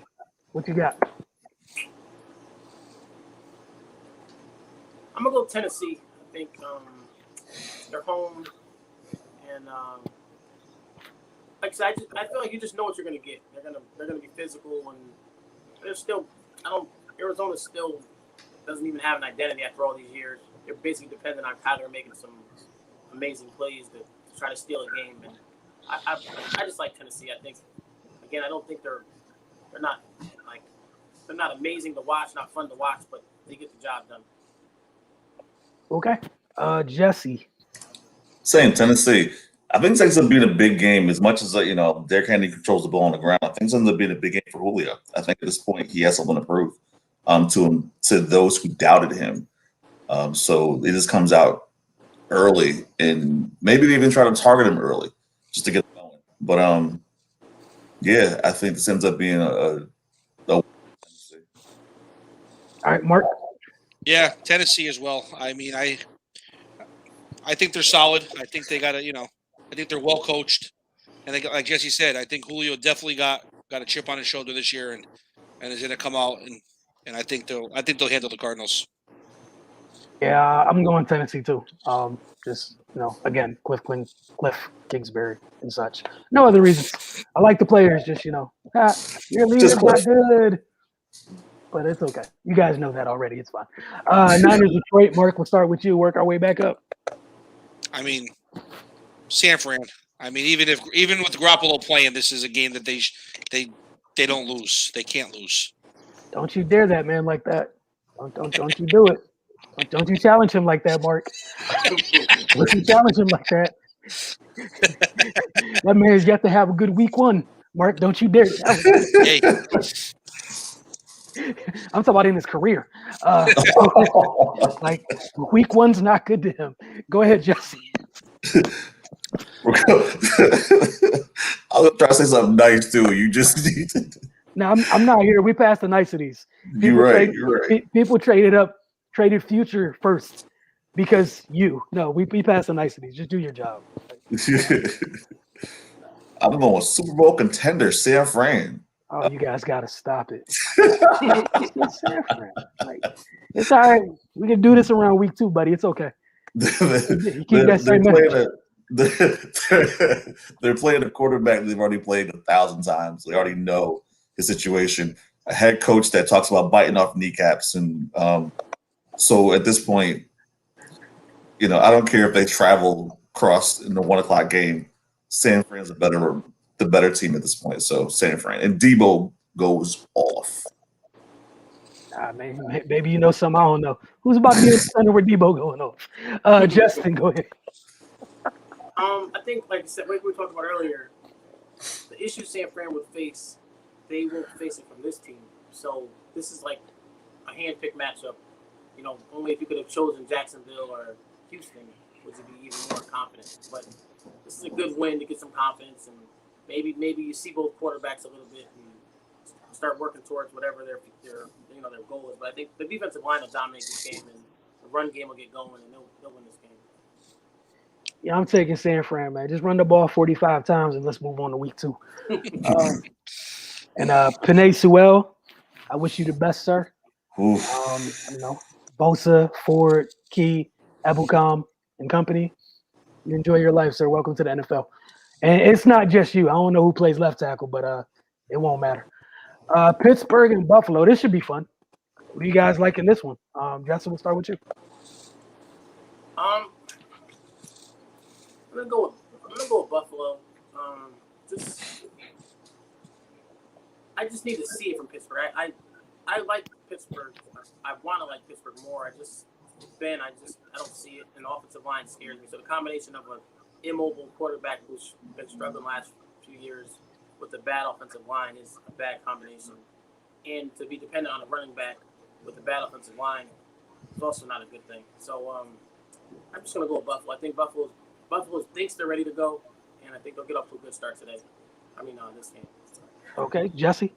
what you got?
I'm gonna go Tennessee. I think they're home, and like I said, I feel like you just know what you're gonna get. They're gonna be physical, and they're still. Arizona still doesn't even have an identity after all these years. They're basically dependent on Kyler making some amazing plays to try to steal a game, and I just like Tennessee. I think again, I don't think they're not amazing to watch, not fun to watch, but they get the job done.
Okay. Jesse.
Same, Tennessee. I think it's ends up being a big game as much as Derrick Henry controls the ball on the ground. I think it's ends up being a big game for Julio. I think at this point he has something to prove to those who doubted him. So it just comes out early, and maybe they even try to target him early just to get going. But yeah, I think this ends up being a
All right, Mark.
Yeah, Tennessee as well. I mean, I think they're solid. I think they got I think they're well coached, and they, like Jesse said, I think Julio definitely got a chip on his shoulder this year, and is going to come out and I think they'll handle the Cardinals.
Yeah, I'm going Tennessee too. Just again, Cliff Kingsbury and such. No other reasons. I like the players. Just your leader's not good, but it's okay. You guys know that already. It's fine. Niners Detroit. Mark, we'll start with you. Work our way back up.
I mean, San Fran. I mean, even with Garoppolo playing, this is a game that they don't lose. They can't lose.
Don't you dare that man like that. Don't you do it. Don't you challenge him like that, Mark. Don't you challenge him like that. That man's got to have a good week one. Mark, don't you dare challenge him.
Hey.
I'm talking about in his career. Like week one's not good to him. Go ahead, Jesse.
I was trying to say something nice too. You just need to.
No, I'm not here. We passed the niceties.
You're right.
People traded future first because we passed the niceties. Just do your job.
I'm going Super Bowl contender, San Fran.
Oh, you guys got to stop it. It's San Fran. Like, it's all right. We can do this around week 2, buddy. It's okay. You keep that same
they're playing a quarterback they've already played 1,000 times. They already know his situation. A head coach that talks about biting off kneecaps. And so at this point, I don't care if they travel across in the 1 o'clock game. San Fran's the better team at this point. So San Fran. And Debo goes off.
Maybe you know something I don't know. Who's about to be in the center where Debo going off? Justin, go ahead.
I think, like I said, like we talked about earlier, the issue San Fran would face, they won't face it from this team. So this is like a hand-picked matchup. Only if you could have chosen Jacksonville or Houston would you be even more confident. But this is a good win to get some confidence, and maybe you see both quarterbacks a little bit and start working towards whatever their goal is. But I think the defensive line will dominate this game, and the run game will get going, and they'll win this game.
Yeah, I'm taking San Fran, man. Just run the ball 45 times and let's move on to week 2. Penei Sewell, I wish you the best, sir. Bosa, Ford, Key, Ebukam, and company. You enjoy your life, sir. Welcome to the NFL. And it's not just you. I don't know who plays left tackle, but it won't matter. Pittsburgh and Buffalo. This should be fun. What do you guys like in this one? Justin, we'll start with you.
I'm gonna go with Buffalo. I just need to see it from Pittsburgh. I like Pittsburgh. I want to like Pittsburgh more. I don't see it. And the offensive line scares me. So the combination of an immobile quarterback who's been struggling the last few years with a bad offensive line is a bad combination. And to be dependent on a running back with a bad offensive line is also not a good thing. So I'm just going to go with Buffalo. I think Buffalo thinks they're ready to go, and I think they'll get off to a good start today. This game.
Okay, Jesse?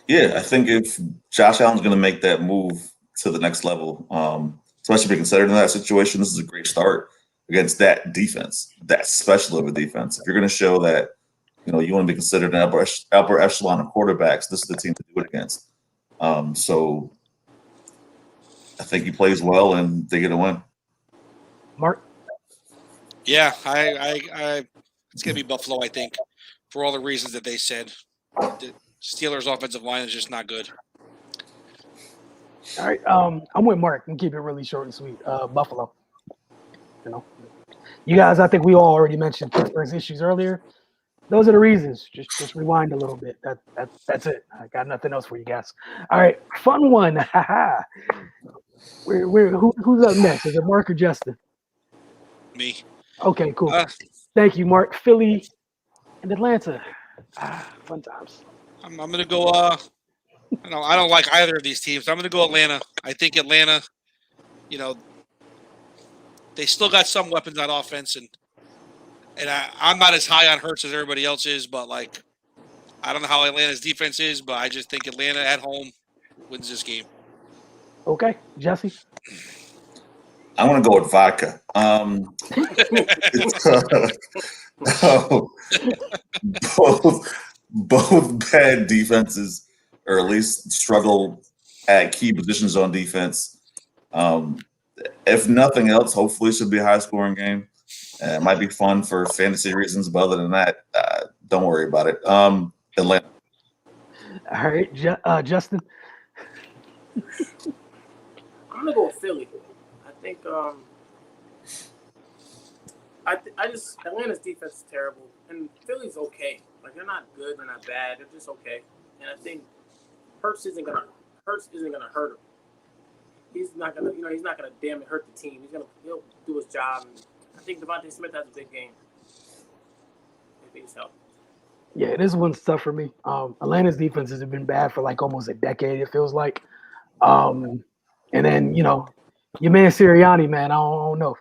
Yeah, I think if Josh Allen's going to make that move to the next level, especially being considered in that situation, this is a great start against that defense, that special of a defense. If you're going to show that, you want to be considered an upper echelon of quarterbacks, this is the team to do it against. So I think he plays well and they get a win.
Mark?
Yeah, I it's going to be Buffalo, I think, for all the reasons that they said. The Steelers' offensive line is just not good.
All right, I'm with Mark and keep it really short and sweet. Buffalo. You guys, I think we all already mentioned Pittsburgh's issues earlier. Those are the reasons. Just rewind a little bit. That's it. I got nothing else for you guys. All right, fun one. Who's up next? Is it Mark or Justin?
Me.
Okay, cool. Thank you, Mark. Philly and Atlanta. Fun times.
I'm going to go. I don't like either of these teams. I'm going to go Atlanta. I think Atlanta, they still got some weapons on offense, and I'm not as high on Hurts as everybody else is, but I don't know how Atlanta's defense is, but I just think Atlanta at home wins this game.
Okay, Jesse.
I'm going to go with vodka. Both bad defenses, or at least struggle at key positions on defense. If nothing else, hopefully it should be a high-scoring game. It might be fun for fantasy reasons, but other than that, don't worry about it. Atlanta.
All right, Justin.
I'm gonna go with Philly. I think Atlanta's defense is terrible, and Philly's okay. They're not good, they're not bad, they're just okay. And I think Hurts isn't gonna hurt him. He's not gonna damn it hurt the team. He'll do his job. And I think Devontae Smith has a big game. If he's healthy.
Yeah, this one's tough for me. Atlanta's defenses have been bad for almost a decade, it feels like. And then, your man Sirianni, man, I don't know.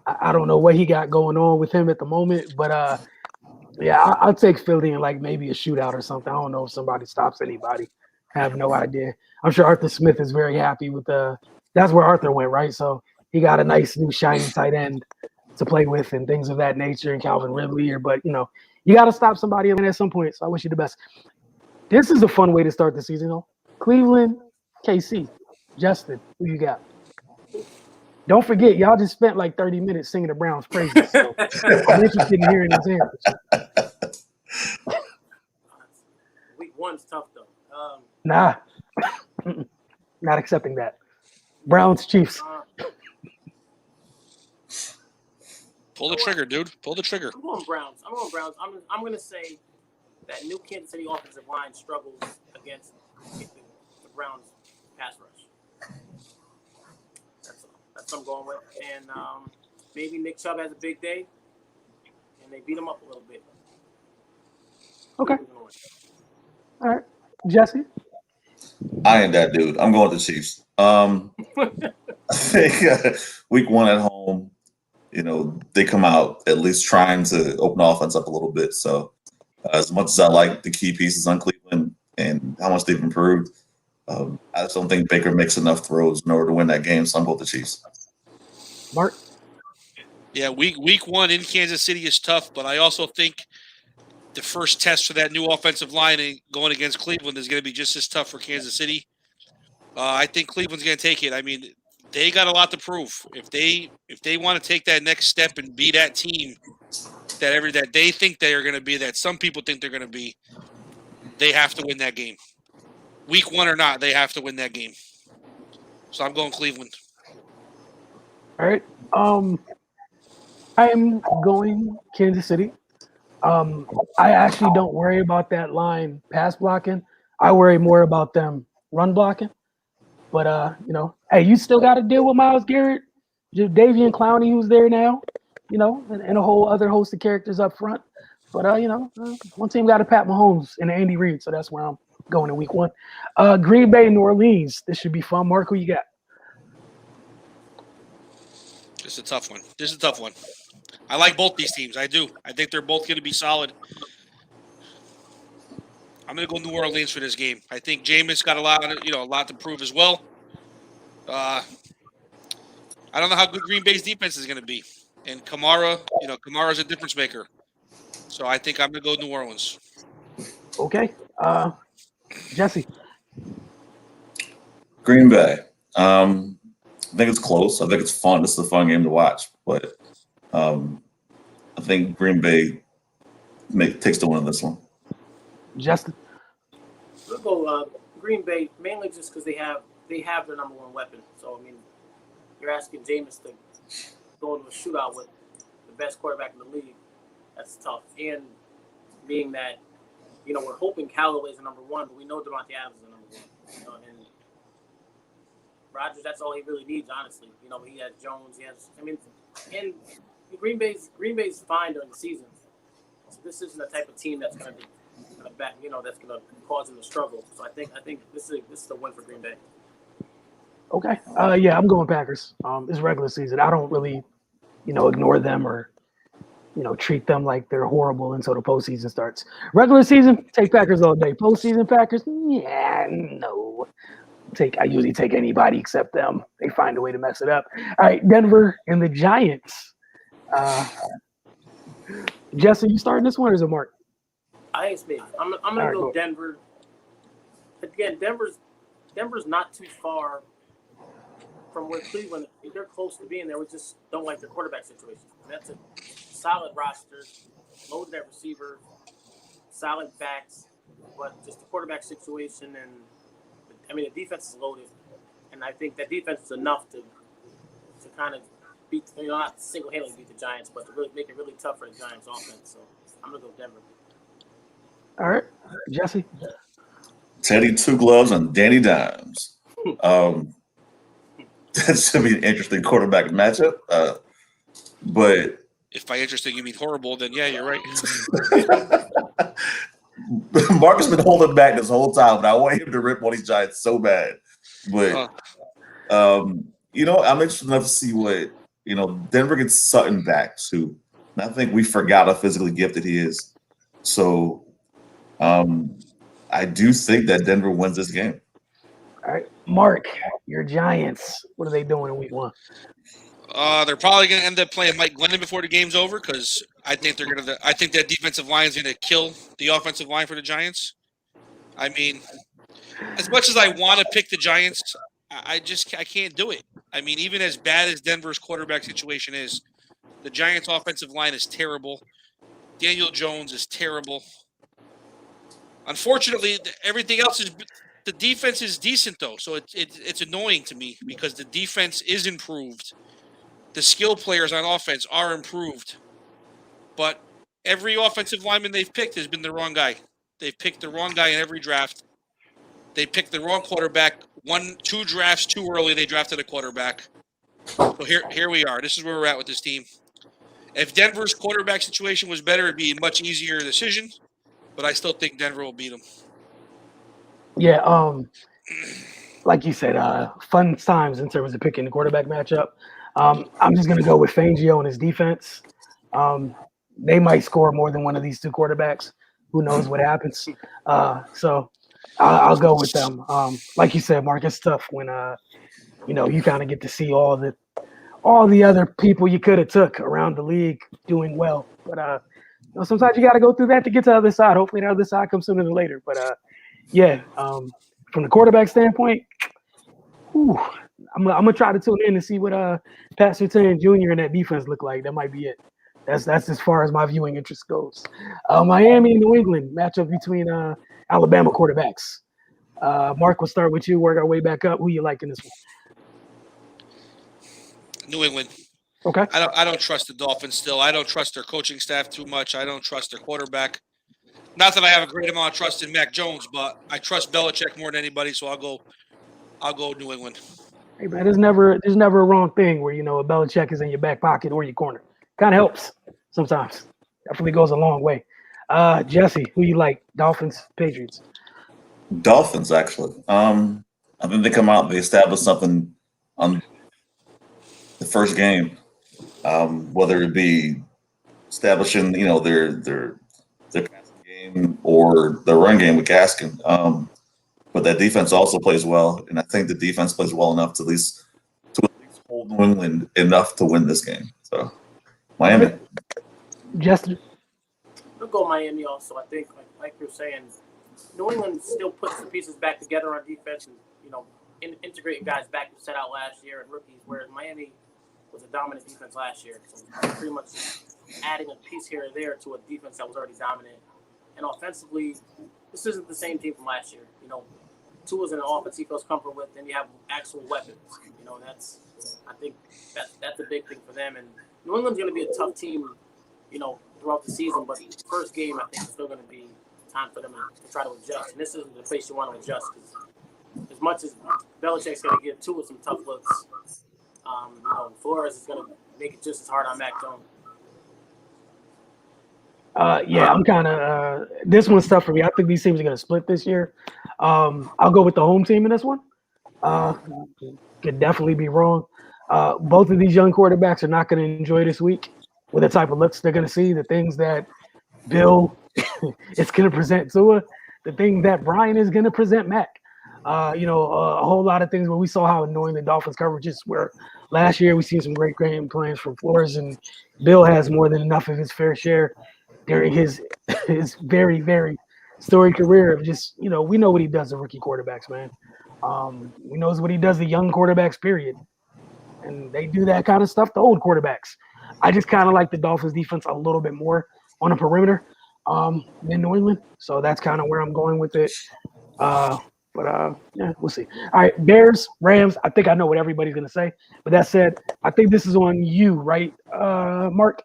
I don't know what he got going on with him at the moment, but I'll take Philly in maybe a shootout or something. I don't know if somebody stops anybody. I have no idea. I'm sure Arthur Smith is very happy with that's where Arthur went, right? So he got a nice new shiny tight end to play with and things of that nature, and Calvin Ridley. But you got to stop somebody at some point. So I wish you the best. This is a fun way to start the season, though. Cleveland, KC. Justin, who you got? Don't forget, y'all just spent 30 minutes singing the Browns' praises. So I'm interested in hearing his answers.
Week one's tough, though.
Nah, not accepting that. Browns, Chiefs.
Pull the trigger, dude. Pull the trigger.
I'm going Browns. I'm going to say that New Kansas City offensive line struggles against the Browns pass rush. That's what I'm going with. And maybe Nick Chubb has a big day, and they beat him up a little bit.
Okay. All right. Jesse?
I ain't that dude. I'm going with the Chiefs. I think week one at home, they come out at least trying to open the offense up a little bit. So As much as I like the key pieces on Cleveland and how much they've improved, I just don't think Baker makes enough throws in order to win that game. So I'm going with the Chiefs.
Mark?
Yeah, week one in Kansas City is tough, but I also think the first test for that new offensive line and going against Cleveland is going to be just as tough for Kansas City. I think Cleveland's going to take it. I mean, they got a lot to prove. If they want to take that next step and be that team that they think they are going to be, that some people think they're going to be, they have to win that game. Week one or not, they have to win that game. So I'm going Cleveland.
All right. I'm going Kansas City. I actually don't worry about that line pass blocking. I worry more about them run blocking. But hey, you still got to deal with Myles Garrett, Davian Clowney, who's there now, and a whole other host of characters up front. But one team got to Pat Mahomes and Andy Reid, so that's where I'm going in week one. Green Bay, New Orleans. This should be fun. Mark, who you got?
This is a tough one. I like both these teams. I do. I think they're both going to be solid. I'm going to go New Orleans for this game. I think Jameis got a lot to prove as well. I don't know how good Green Bay's defense is going to be, and Kamara's a difference maker. So I think I'm going to go New Orleans.
Okay, Jesse.
Green Bay. I think it's close. I think it's fun. This is a fun game to watch, but I think Green Bay takes the win in this one.
Justin.
We'll go Green Bay mainly just because they have their number one weapon. So I mean, you're asking Jameis to go into a shootout with the best quarterback in the league. That's tough. And being that we're hoping Callaway's the number one, but we know Devontae Adams is the number one. And Rodgers, that's all he really needs, honestly. He has Jones. And Green Bay's fine during the season. So this isn't the type of team that's going to that's going to cause them to struggle. So I think this is the win for Green Bay.
Okay. Yeah, I'm going Packers. It's regular season. I don't really, ignore them or, treat them like they're horrible until the postseason starts. Regular season, take Packers all day. Postseason Packers, yeah, no. I usually take anybody except them. They find a way to mess it up. All right, Denver and the Giants. Jesse, you starting this one or is it Mark?
I think it's me. I'm gonna go Denver. Again, Denver's not too far from where Cleveland. They're close to being there. We just don't like their quarterback situation. And that's a solid roster, loaded at receiver, solid backs, but just the quarterback situation and the defense is loaded, and I think that defense is enough to kind of beat, not single-handedly beat the Giants, but to really make it really tough for the Giants offense. So I'm gonna go Denver.
All right, Jesse.
Teddy Two Gloves and Danny Dimes. That should be an interesting quarterback matchup. But
if by interesting you mean horrible, then yeah, you're right.
Mark has been holding back this whole time, but I want him to rip on these Giants so bad. But I'm interested enough to see what Denver gets Sutton back too. And I think we forgot how physically gifted he is. So I do think that Denver wins this game.
All right, Mark, your Giants. What are they doing in week one?
They're probably going to end up playing Mike Glennon before the game's over because I think that defensive line is going to kill the offensive line for the Giants. I mean, as much as I want to pick the Giants, I can't do it. I mean, even as bad as Denver's quarterback situation is, the Giants' offensive line is terrible. Daniel Jones is terrible. Unfortunately, everything else is. The defense is decent though, so it's annoying to me because the defense is improved. The skill players on offense are improved, but every offensive lineman they've picked has been the wrong guy. They've picked the wrong guy in every draft. They picked the wrong quarterback. 2 drafts too early, they drafted a quarterback. So here we are. This is where we're at with this team. If Denver's quarterback situation was better, it'd be a much easier decision, but I still think Denver will beat them.
Yeah, like you said, fun times in terms of picking the quarterback matchup. I'm just going to go with Fangio and his defense. They might score more than one of these two quarterbacks. who knows what happens. So I'll go with them. Like you said, Mark, it's tough when you kind of get to see all the other people you could have took around the league doing well. But sometimes you got to go through that to get to the other side. Hopefully the other side comes sooner than later. But from the quarterback standpoint, I'm gonna try to tune in to see what Pat Surtain Jr. and that defense look like. That might be it. That's as far as my viewing interest goes. Miami and New England matchup between Alabama quarterbacks. Mark, we'll start with you. Work our way back up. Who you like in this one?
New England.
Okay.
I don't trust the Dolphins still. I don't trust their coaching staff too much. I don't trust their quarterback. Not that I have a great amount of trust in Mac Jones, but I trust Belichick more than anybody, so I'll go New England.
Hey man, there's never a wrong thing where a Belichick is in your back pocket or your corner. Kind of helps sometimes. Definitely goes a long way. Jesse, who you like? Dolphins, Patriots?
Dolphins, actually. I think they come out, they establish something on the first game, whether it be establishing, their passing game or the run game with Gaskin. But that defense also plays well, and I think the defense plays well enough to at least hold New England enough to win this game. So, Miami.
Justin?
I'll go Miami also. I think, like you're saying, New England still puts the pieces back together on defense and, integrating guys back to set out last year and rookies, whereas Miami was a dominant defense last year. So pretty much adding a piece here or there to a defense that was already dominant. And offensively, this isn't the same team from last year. Tua's in an offense he feels comfortable with, and you have actual weapons. I think that's a big thing for them. And New England's going to be a tough team, throughout the season. But the first game, I think, is still going to be time for them to try to adjust. And this isn't the place you want to adjust, because as much as Belichick's going to give Tua some tough looks, Flores is going to make it just as hard on Mac Jones.
I'm kind of this one's tough for me. I think these teams are going to split this year. I'll go with the home team in this one. Could definitely be wrong. Both of these young quarterbacks are not going to enjoy this week with the type of looks they're going to see, the things that Bill is going to present Tua, the things that Brian is going to present Mac. A whole lot of things where we saw how annoying the Dolphins coverages were last year. We seen some great game plans from Flores, and Bill has more than enough of his fair share during his very, very storied career of just, we know what he does to rookie quarterbacks, man. We knows what he does to young quarterbacks, period. And they do that kind of stuff to old quarterbacks. I just kind of like the Dolphins defense a little bit more on the perimeter than New England. So that's kind of where I'm going with it. We'll see. All right, Bears, Rams. I think I know what everybody's going to say. But that said, I think this is on you, right, Mark?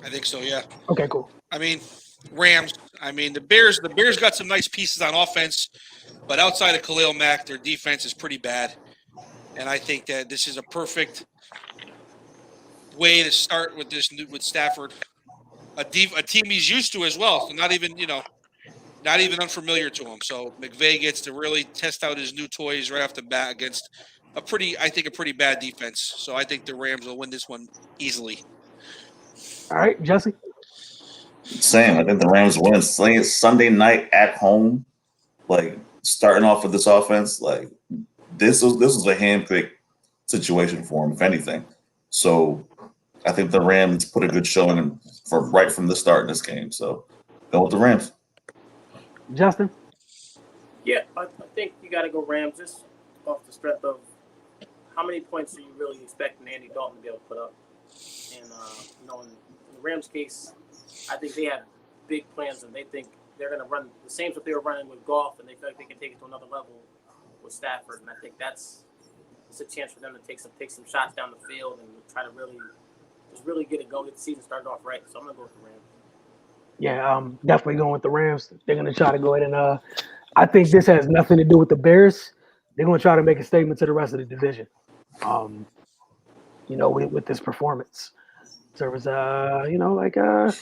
I think so, yeah.
Okay, cool.
Rams. The Bears got some nice pieces on offense, but outside of Khalil Mack, their defense is pretty bad. And I think that this is a perfect way to start with Stafford, a team he's used to as well. So not even unfamiliar to him. So McVay gets to really test out his new toys right off the bat against a pretty bad defense. So I think the Rams will win this one easily.
All right, Jesse.
Same. I think the Rams win. Sunday night at home, starting off with this offense, this was a handpicked situation for him, if anything. So I think the Rams put a good showing right from the start in this game. So go with the Rams.
Justin?
Yeah, I think you got to go Rams just off the strength of how many points are you really expecting Andy Dalton to be able to put up. And, in the Rams' case, I think they have big plans, and they think they're going to run the same as what they were running with Goff, and they feel like they can take it to another level with Stafford. And I think it's a chance for them to take some shots down the field and try to really get it going, get the season started off right. So I'm going to go with the Rams.
Yeah, definitely going with the Rams. They're going to try to go ahead and I think this has nothing to do with the Bears. They're going to try to make a statement to the rest of the division, with this performance. So it was,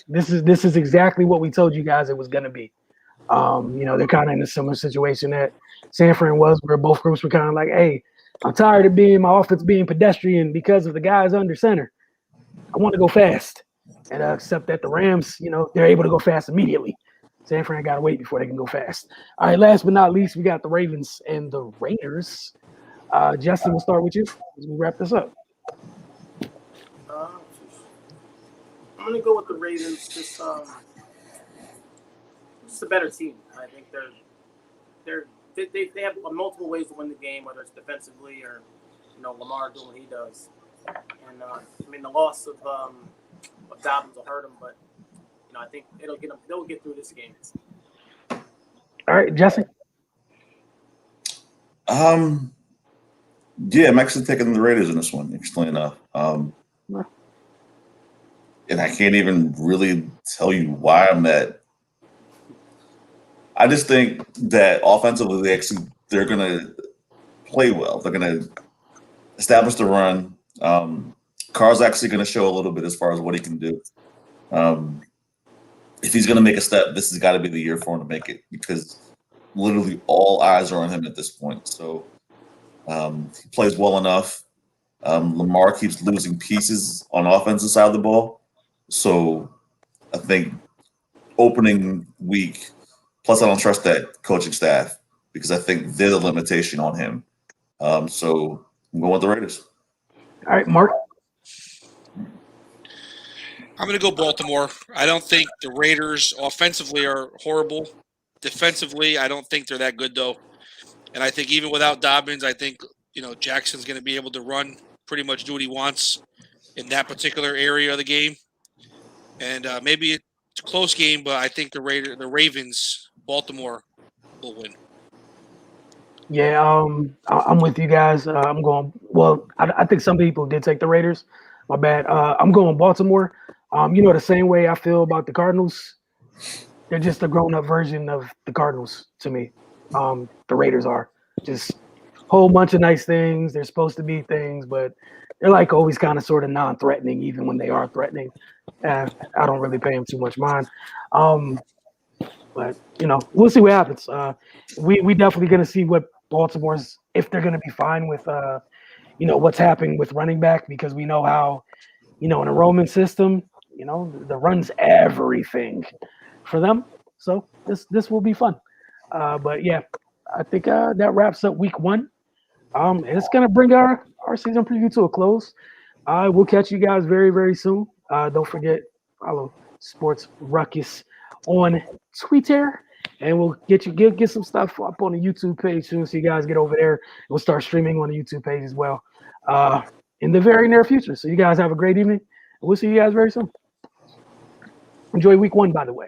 this is exactly what we told you guys it was going to be. They're kind of in a similar situation that San Fran was, where both groups were kind of like, hey, I'm tired of my offense being pedestrian because of the guys under center. I want to go fast. And except that the Rams, they're able to go fast immediately. San Fran got to wait before they can go fast. All right, last but not least, we got the Ravens and the Raiders. Justin, we'll start with you as we wrap this up.
I'm gonna go with the Ravens. Just a better team. I think they have multiple ways to win the game, whether it's defensively or Lamar doing what he does. And the loss of Dobbins will hurt him, but I think they'll get through this game.
All right, Jesse.
Yeah, I'm actually taking the Raiders in this one, interestingly enough. And I can't even really tell you why I'm at. I just think that offensively, they're going to play well. They're going to establish the run. Carr's actually going to show a little bit as far as what he can do. If he's going to make a step, this has got to be the year for him to make it because literally all eyes are on him at this point. So he plays well enough. Lamar keeps losing pieces on the offensive side of the ball. So I think opening week, plus I don't trust that coaching staff because I think they're the limitation on him. So I'm going with the Raiders.
All right, Mark.
I'm going to go Baltimore. I don't think the Raiders offensively are horrible. Defensively, I don't think they're that good, though. And I think even without Dobbins, I think, Jackson's going to be able to run, pretty much do what he wants in that particular area of the game. And maybe it's a close game, but I think the Ravens, Baltimore, will win.
Yeah, I'm with you guys. I'm going. Well, I think some people did take the Raiders. My bad. I'm going Baltimore. The same way I feel about the Cardinals. They're just a grown-up version of the Cardinals to me. The Raiders are just a whole bunch of nice things. They're supposed to be things, but they're like always kind of sort of non-threatening, even when they are threatening. I don't really pay them too much mind. But we'll see what happens. We definitely going to see what Baltimore's, if they're going to be fine with what's happening with running back, because we know how in a Roman system, the run's everything for them. So this will be fun. But yeah, I think that wraps up week 1. It's going to bring our season preview to a close. We'll catch you guys very, very soon. Don't forget, follow SportsRuckus on Twitter, and we'll get some stuff up on the YouTube page soon, so you guys get over there. We'll start streaming on the YouTube page as well in the very near future. So you guys have a great evening, and we'll see you guys very soon. Enjoy week 1, by the way.